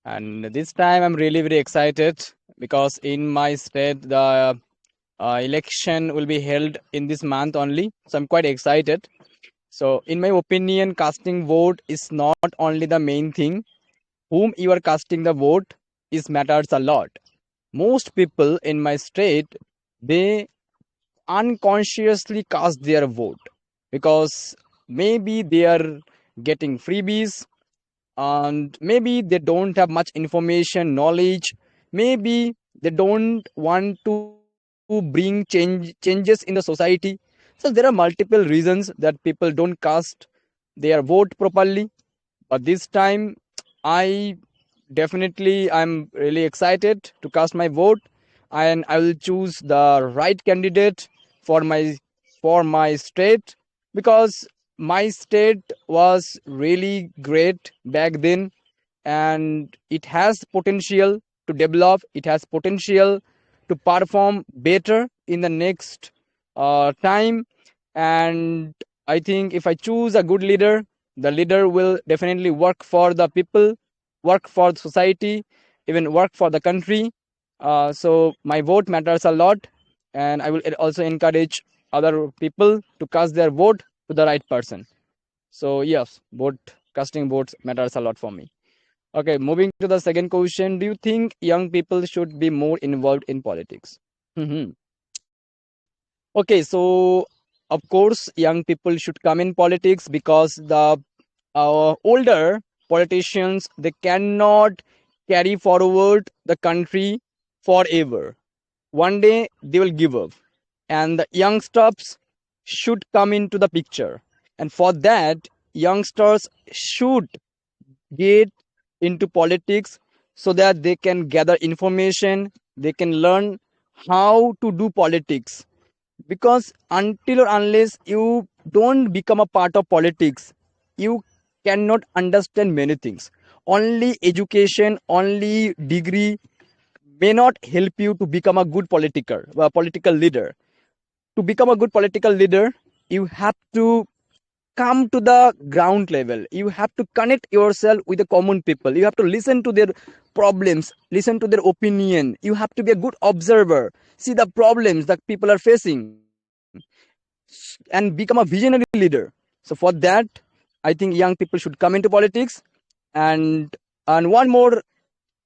and this time I'm really very excited because in my state the election will be held in this month only. So I'm quite excited. So, in my opinion, casting vote is not only the main thing. Whom you are casting the vote is matters a lot. Most people in my state, they unconsciously cast their vote because maybe they are getting freebies, and maybe they don't have much information knowledge, maybe they don't want to bring changes in the society. So there are multiple reasons that people don't cast their vote properly. But this time I definitely, I'm really excited to cast my vote, and I will choose the right candidate for my state, because my state was really great back then, and it has potential to develop, it has potential to perform better in the next time. And I think if I choose a good leader, the leader will definitely work for the people, work for the society, even work for the country. So my vote matters a lot, and I will also encourage other people to cast their vote to the right person. So yes, vote casting votes matters a lot for me. Okay, moving to the second question. Do you think young people should be more involved in politics? Okay, so of course, young people should come in politics because the older politicians, they cannot carry forward the country forever. One day they will give up, and the youngsters should come into the picture. And for that, youngsters should get into politics so that they can gather information, they can learn how to do politics. Because until or unless you don't become a part of politics, you cannot understand many things. Only education, only degree may not help you to become a good political leader. To become a good political leader, you have to come to the ground level, you have to connect yourself with the common people, you have to listen to their problems, listen to their opinion, you have to be a good observer, see the problems that people are facing, and become a visionary leader. So for that, I think young people should come into politics. And one more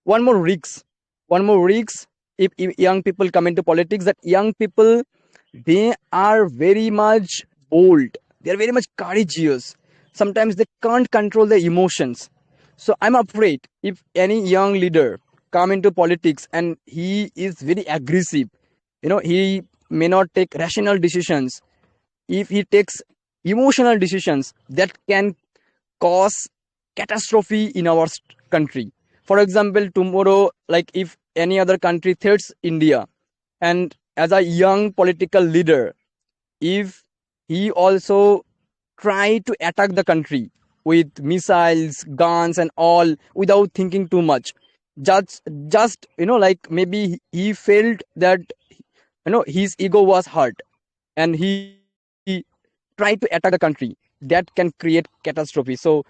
risk, if young people come into politics, that young people, they are very much bold, they are very much courageous, sometimes they can't control their emotions. So I'm afraid if any young leader come into politics and he is very aggressive, he may not take rational decisions. If he takes emotional decisions, that can cause catastrophe in our country. For example, tomorrow, like if any other country threats India, and as a young political leader, if he also try to attack the country with missiles, guns, and all without thinking too much, just like maybe he felt that his ego was hurt, and he tried to attack the country, that can create catastrophe. So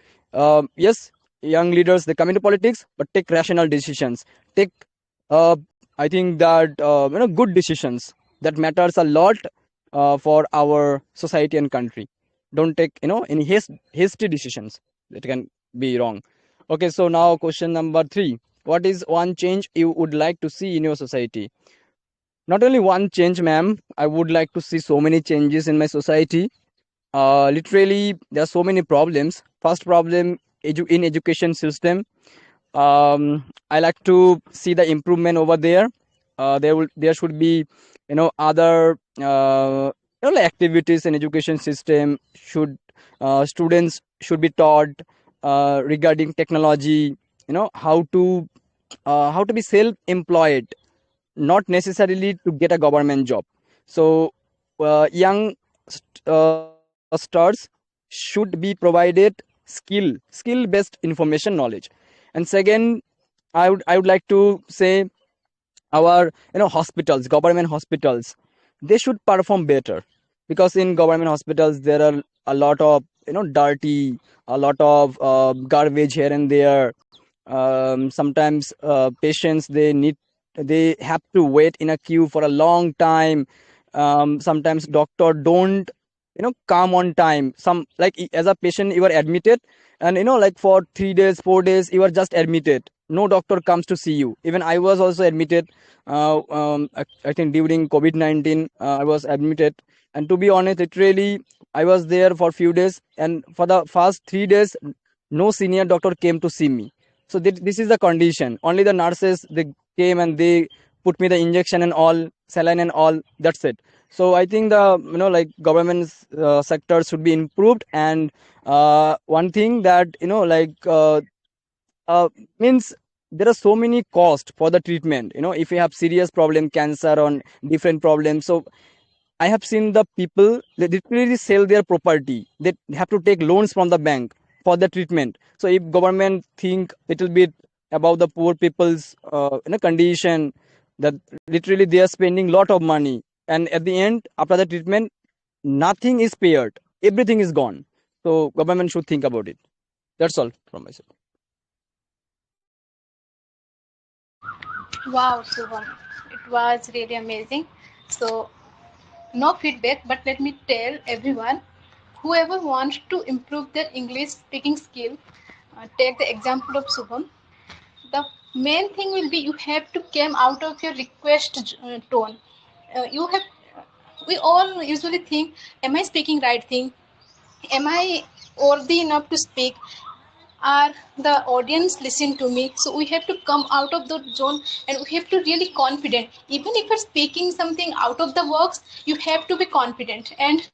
yes, young leaders, they come into politics, but take rational decisions. Take, uh, I think that good decisions that matters a lot for our society and country. Don't take any hasty decisions that can be wrong. Okay, so now question number 3: what is one change you would like to see in your society? Not only one change, ma'am. I would like to see so many changes in my society. Literally, there are so many problems. First problem, in education system. I like to see the improvement over there. There should be other like activities in education system. Should students should be taught regarding technology, how to be self employed, not necessarily to get a government job. So young stars should be provided skill based information knowledge. And second, I would like to say our hospitals, government hospitals, they should perform better, because in government hospitals there are a lot of dirty, a lot of garbage here and there. Sometimes patients, they have to wait in a queue for a long time. Sometimes doctor don't come on time. Some, like, as a patient, you are admitted, and like for 3 days 4 days you are just admitted, no doctor comes to see you. Even I was also admitted, I think during COVID-19, I was admitted. And to be honest, literally, I was there for few days, and for the first 3 days no senior doctor came to see me. So this is the condition. Only the nurses, they came and they put me the injection and all, saline and all, that's it. So I think the like government sector should be improved. And one thing that uh, means there are so many costs for the treatment. If you have serious problem, cancer on different problems, so I have seen the people, they literally sell their property. They have to take loans from the bank for the treatment. So if government think little bit about the poor people's condition, that literally they are spending lot of money, and at the end, after the treatment, nothing is paid, everything is gone. So government should think about it. That's all from my side. Wow, Subham, it was really amazing. So, no feedback, but let me tell everyone, whoever wants to improve their English speaking skill, take the example of Subham. The main thing will be you have to come out of your request tone. You have, we all usually think, am I speaking right thing? Am I worthy enough to speak? Are the audience listen to me? So we have to come out of the zone, and we have to really confident. Even if you're speaking something out of the works, you have to be confident. And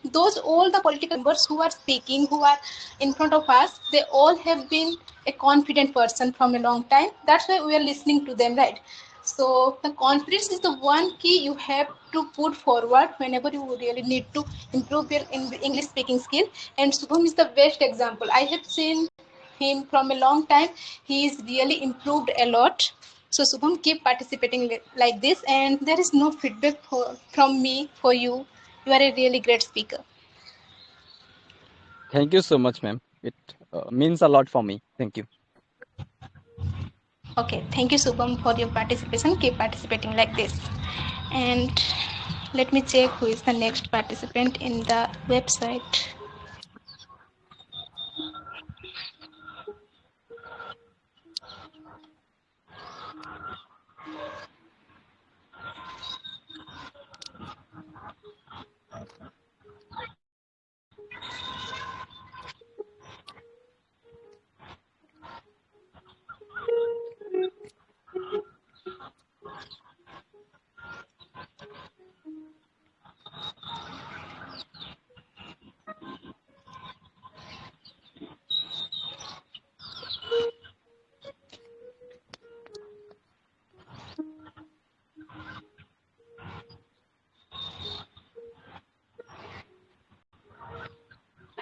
those all the political members who are speaking, who are in front of us, they all have been a confident person from a long time. That's why we are listening to them, right? So the confidence is the one key you have to put forward whenever you really need to improve your English speaking skill. And Subham is the best example. I have seen him from a long time. He is really improved a lot. So Subham, keep participating like this, and there is no feedback from me for you. You are a really great speaker. Thank you so much, ma'am. It means a lot for me. Thank you. Okay, thank you Subham for your participation. Keep participating like this. And let me check who is the next participant in the website.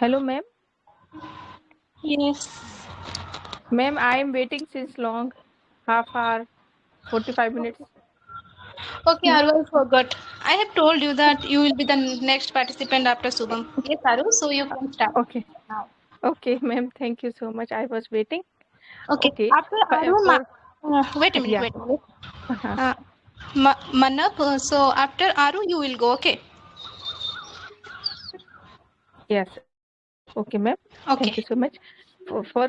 Hello, ma'am. Yes. Ma'am, I am waiting since long, half hour, 45 minutes. Okay, Aru, I forgot. I have told you that you will be the next participant after Subham. Yes, Aru, so you can start Okay. now. Okay, ma'am. Thank you so much. I was waiting. Okay. Okay. After Aru, wait a minute, Yeah. wait a minute. Uh-huh. Manap, so after Aru, you will go, okay? Yes. Okay, ma'am. Thank you so much. Okay. For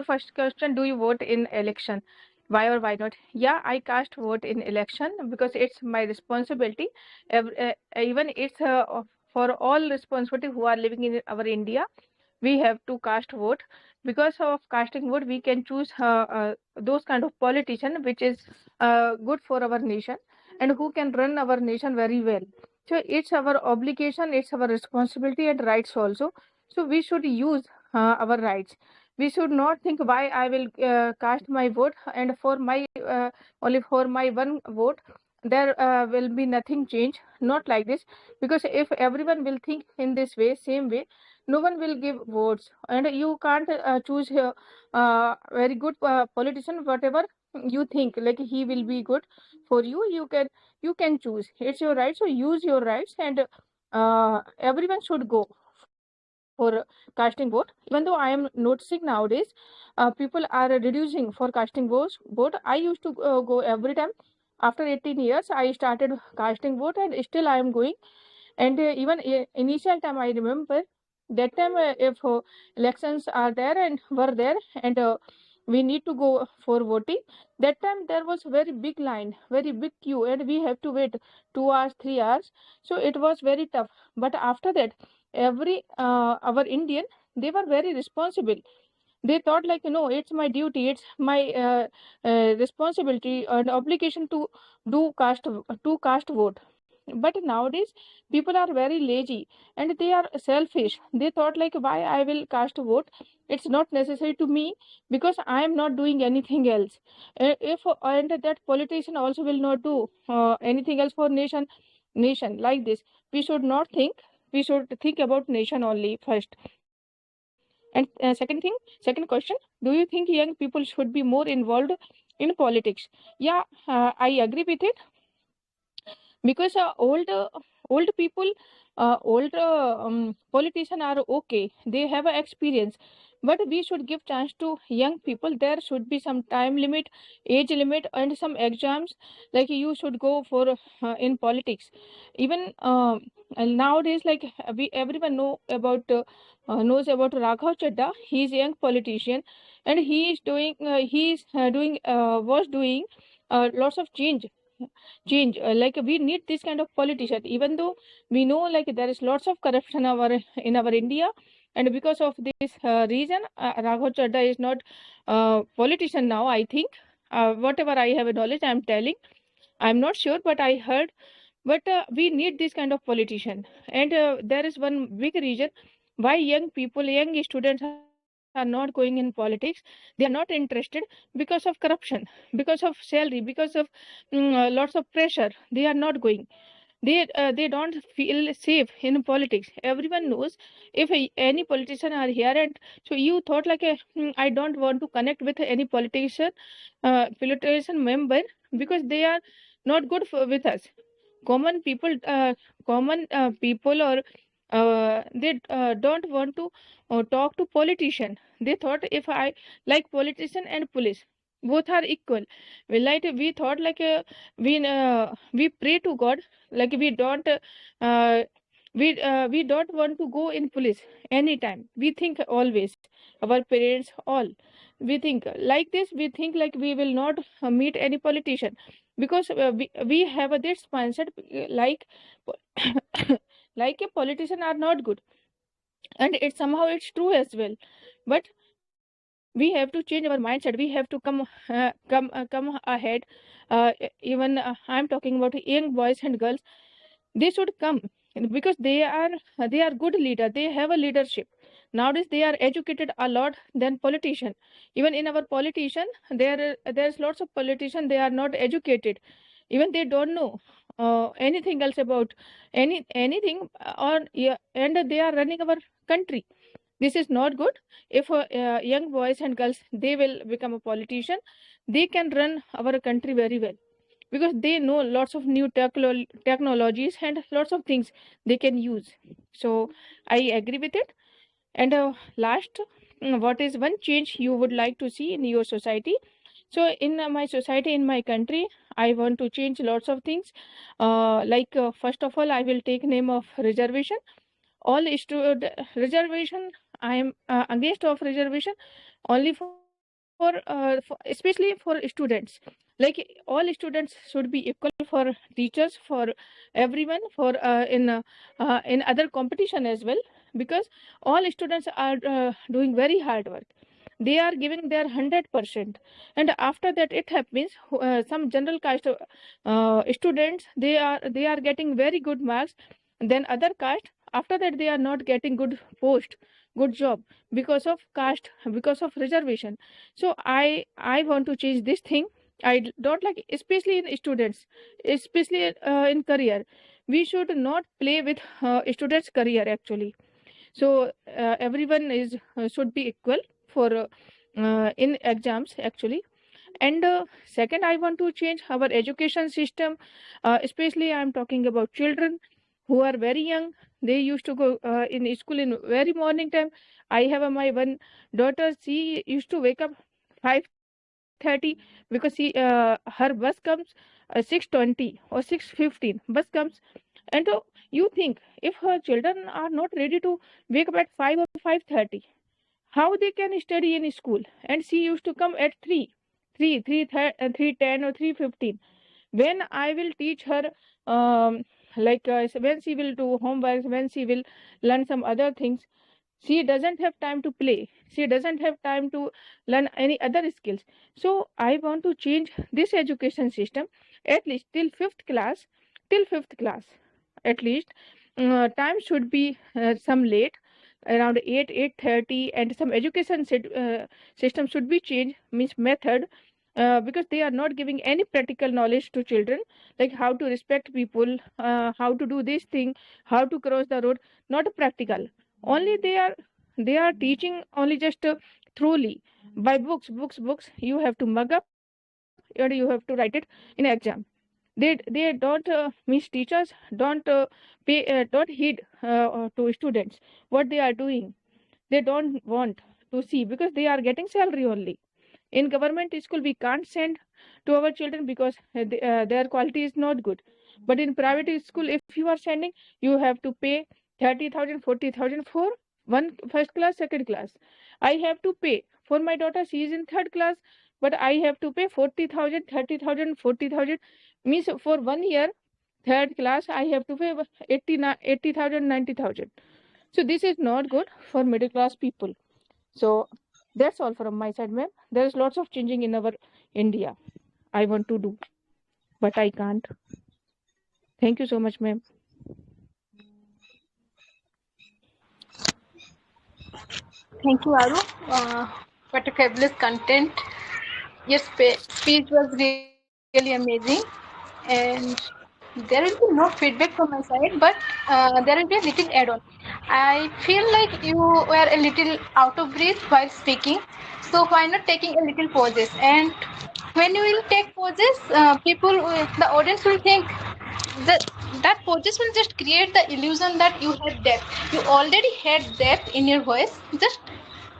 first question, do you vote in election? Why or why not? Yeah, I cast vote in election because it's my responsibility. Even it's for all responsibility who are living in our India, we have to cast vote. Because of casting vote we can choose those kind of politician which is good for our nation and who can run our nation very well. So it's our obligation, it's our responsibility and rights also. So we should use our rights. We should not think why I will cast my vote and for my only for my one vote there will be nothing change. Not like this. Because if everyone will think in this way, same way, no one will give votes and you can't choose very good politician whatever you think like he will be good for you. You can choose, it's your right. So use your rights and everyone should go for casting vote. Even though I am noticing nowadays people are reducing for casting vote. I used to go every time. After 18 years I started casting vote and still I am going. And even initial time I remember that time if elections are there and were there and we need to go for voting. That time there was very big line, very big queue, and we have to wait 2 hours 3 hours. So it was very tough. But after that every our Indian, they were very responsible. They thought like, it's my duty, it's my responsibility and obligation to cast vote. But nowadays people are very lazy and they are selfish. They thought like, why I will cast a vote, it's not necessary to me because I am not doing anything else. If and that politician also will not do anything else for nation like this. We should not think. We should think about nation only first. And second question, do you think young people should be more involved in politics? Yeah, I agree with it. Because old people, old politicians are okay, they have a experience. But we should give chance to young people. There should be some time limit, age limit, and some exams. Like you should go for in politics. Even and nowadays, like we everyone knows about Raghav Chadda. He is a young politician and he is doing was doing lots of change. Like we need this kind of politician. Even though we know like there is lots of corruption in our India. And because of this reason Raghav Chadda is not politician now, I think. Whatever I have a knowledge I am telling. I'm not sure but I heard. But we need this kind of politician. And there is one big reason why young students are not going in politics. They are not interested because of corruption, because of salary, because of lots of pressure. They are not going. They don't feel safe in politics. Everyone knows if any politician are here. And so you thought like I don't want to connect with any politician member because they are not good with us. Common people, people, or they don't want to talk to politician. They thought if I like politician and police, both are equal. We thought like we pray to God. Like uh, we don't want to go in police anytime. We think always our parents all. We think like this. We think like we will not meet any politician because we have this mindset like like a politician are not good. And it somehow it's true as well. But we have to change our mindset. We have to come ahead. Even I'm talking about young boys and girls. They should come because they are good leader. They have a leadership. Nowadays they are educated a lot than politician. Even in our politician, there's lots of politician, they are not educated. Even they don't know anything else about anything. Or yeah, and they are running our country. This is not good. If young boys and girls they will become a politician, they can run our country very well because they know lots of new technologies and lots of things they can use. So I agree with it. And last, what is one change you would like to see in your society? So in my society, in my country, I want to change lots of things. First of all, I will take name of reservation. All reservation, I am against of reservation only especially for students. Like all students should be equal for teachers, for everyone, for in other competition as well, because all students are doing very hard work. They are giving their 100%, and after that it happens some general caste students, they are getting very good marks than other caste. After that they are not getting good post, good job, because of caste, because of reservation. So I want to change this thing. Don't like, especially in students, especially in career. We should not play with students career actually. So everyone is should be equal for in exams actually. And second, I want to change our education system. Especially I am talking about children who are very young. They used to go in school in very morning time. I have my one daughter, she used to wake up 5:30 because her bus comes 6:20 or 6:15 bus comes. And you think, if her children are not ready to wake up at 5 or 5:30, how they can study in school? And she used to come at 3:10 or 3:15. When I will teach her, when she will do homework, when she will learn some other things, she doesn't have time to play, she doesn't have time to learn any other skills. So I want to change this education system, at least till fifth class at least. Time should be some late, around 8:30, and some education system should be changed, means method, because they are not giving any practical knowledge to children, like how to respect people, how to do this thing, how to cross the road. Not practical, only they are teaching only just thoroughly by books. You have to mug up and you have to write it in exam. They don't means teachers don't heed to students what they are doing. They don't want to see, because they are getting salary only. In government school we can't send to our children because their quality is not good. But in private school, if you are sending, you have to pay 30,000 40,000 for one first class, second class. I have to pay for my daughter, she is in third class, but I have to pay 40,000 30,000 40,000, means for 1 year third class I have to pay 80,000 90,000. So this is not good for middle class people. So that's all from my side, ma'am. There is lots of changing in our India. I want to do, but I can't. Thank you so much, ma'am. Thank you, Aru. What a fabulous content. Your speech was really amazing. And there will be no feedback from my side, but there will be a little add-on. I feel like you were a little out of breath while speaking, so why not taking a little pauses? And when you will take pauses, the audience will think that that pauses will just create the illusion that you had depth. You already had depth in your voice. Just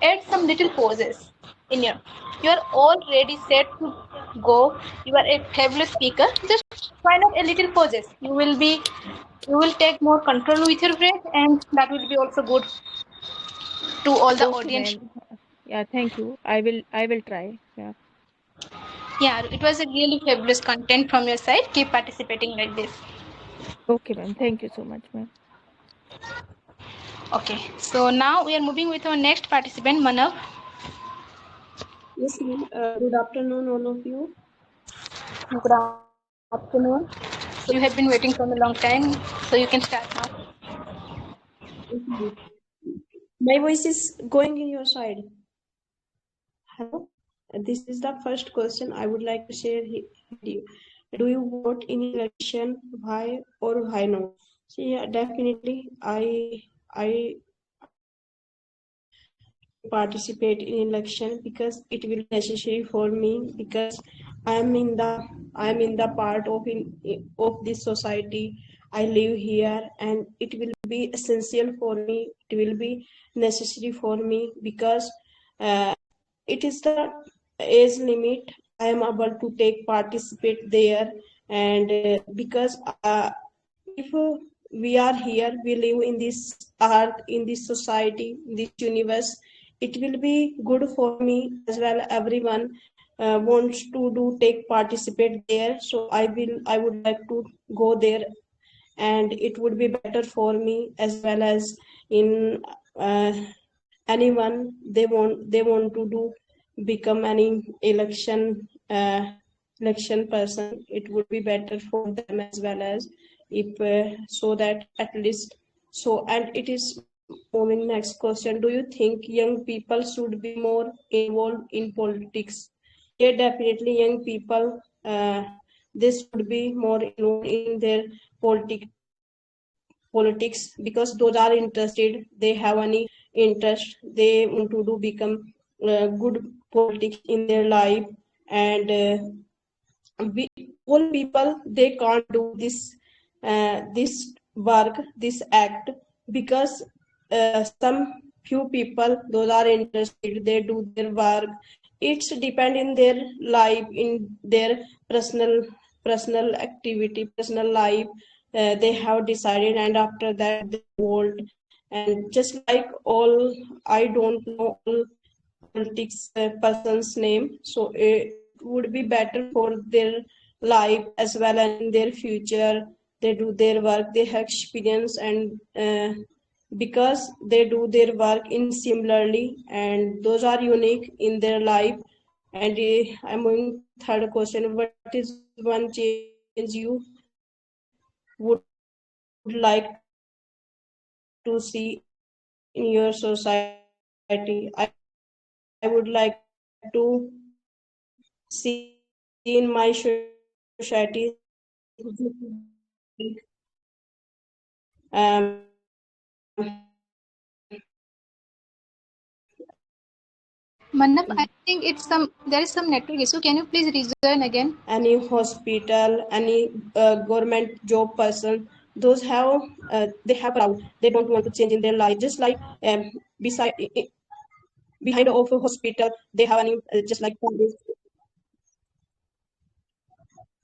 add some little pauses in your. You are already set to go. You are a fabulous speaker. Just why not a little pauses? You will take more control with your breath, and that will be also good to all the Okay, audience. ma'am. Yeah, thank you. I will try. Yeah. Yeah, it was a really fabulous content from your side. Keep participating like this. Okay, ma'am. Thank you so much, ma'am. Okay, so now we are moving with our next participant, Manav. Yes, ma'am. Good afternoon, all of you. Good afternoon. So you have been waiting for a long time, so you can start now. Yes, ma'am. My voice is going in your side. Hello. This is the first question I would like to share with you. Do you vote in election? Why or why not? So yeah, definitely I would participate in election because it will be necessary for me, because I am in the part of this society. I live here, and it will be essential for me. It will be necessary for me because uh, it is the age limit. I am able to take participate there, and because if we are here, we live in this earth, in this society, in this universe, it will be good for me as well. Everyone wants to do take participate there, so I would like to go there, and it would be better for me as well as in uh, anyone they want to do become any uh, election person. It would be better for them as well as if so that at least so. And it is moving next question: do you think young people should be more involved in politics? Yeah, definitely young people, they should be more involved in their politics because those are interested, they have any interest, they want to do become good politics in their life. And we all people they can't do this work, this act, because some few people those are interested, they do their work. It's depend in their life, in their personal activity, personal life. They have decided, and after that they vote. And just like all, I don't know all politics person's name, so it would be better for their life as well, and in their future they do their work, they have experience. And because they do their work in similarly, and those are unique in their life. And I'm moving to third question: what is one change you would like to see in your society? I would like to see in my society Mannap, I think there is some network issue. Can you please rejoin again? any hospital, any government job person, those have they have proud, they don't want to change in their life. Just like beside behind of a hospital they have any just like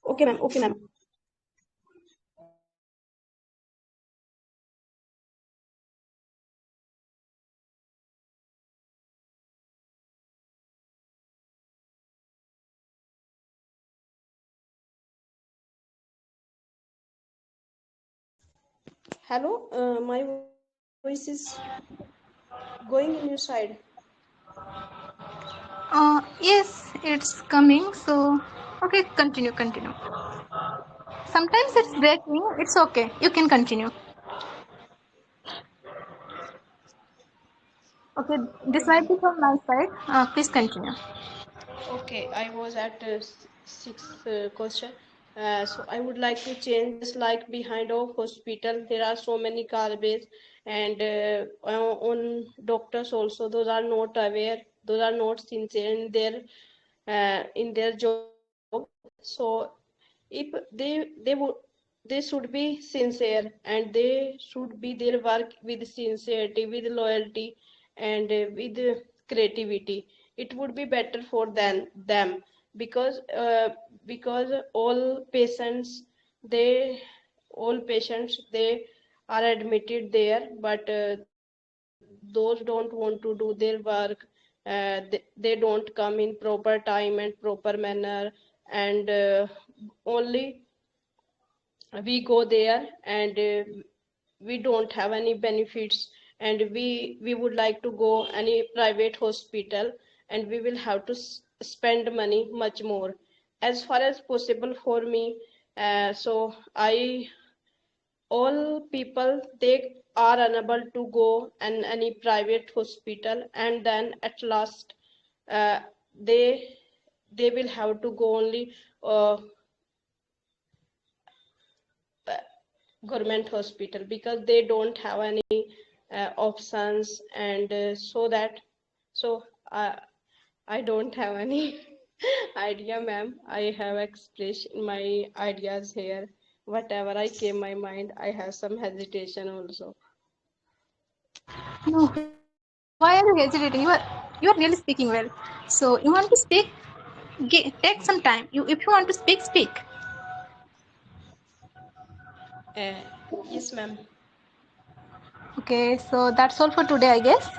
okay ma'am. Hello, my voice is going in your side. Yes, it's coming. So, okay, continue. Sometimes it's breaking. It's okay. You can continue. Okay, this might be from my side. Please continue. Okay, I was at sixth question. So I would like to change, just like behind a hospital, there are so many garbage, and on doctors also, those are not aware, those are not sincere in their job. So if they should be sincere, and they should be their work with sincerity, with loyalty, and with creativity. It would be better for them, because they all patients they are admitted there, but those don't want to do their work. They don't come in proper time and proper manner, and only we go there, and we don't have any benefits. And we would like to go any private hospital, and we will have to spend money much more. As far as possible for me, so I all people they are unable to go in any private hospital, and then at last uh, they they will have to go only government hospital, because they don't have any options. And so that, so I don't have any idea, ma'am. I have expressed my ideas here. Whatever I came my mind, I have some hesitation also. No, why are you hesitating? You are really speaking well. So you want to speak? Take some time. If you want to speak, speak. Uh, yes, ma'am. Okay, so that's all for today, I guess.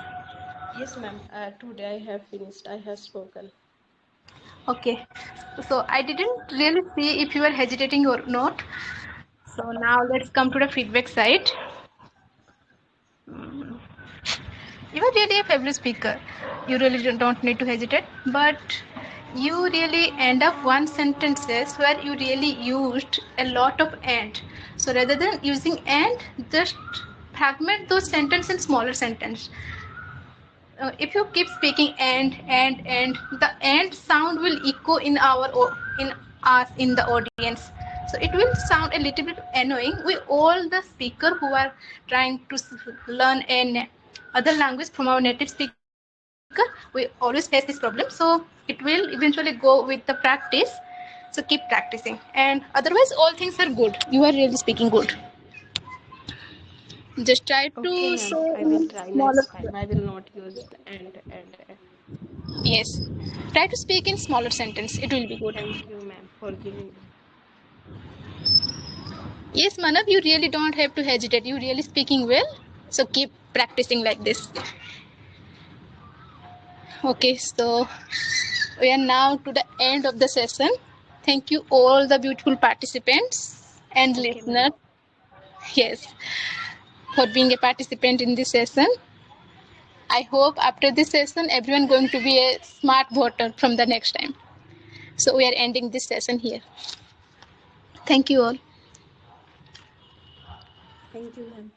Yes, ma'am. Today I have finished. I have spoken. Okay, so I didn't really see if you were hesitating or not. So now let's come to the feedback side. You are really a fabulous speaker. You really don't need to hesitate, but you really end up one sentences where you really used a lot of and. So rather than using and, just fragment those sentences in smaller sentence. If you keep speaking and, the and sound will echo in in us in the audience. So it will sound a little bit annoying. We all the speaker who are trying to learn an other language from our native speaker, we always face this problem. So it will eventually go with the practice. So keep practicing, and otherwise all things are good. You are really speaking good. Just try Okay, to ma'am. say I will in try smaller. next time. I will not use and. Yes. Try to speak in smaller sentence. It will be good. Thank you, ma'am, for giving me. Yes, Manav, you really don't have to hesitate. You're really speaking well. So keep practicing like this. Okay, so we are now to the end of the session. Thank you all the beautiful participants and Okay, ma'am. listeners. Yes, for being a participant in this session. I hope after this session everyone going to be a smart voter from the next time. So we are ending this session here. Thank you all. Thank you, ma'am.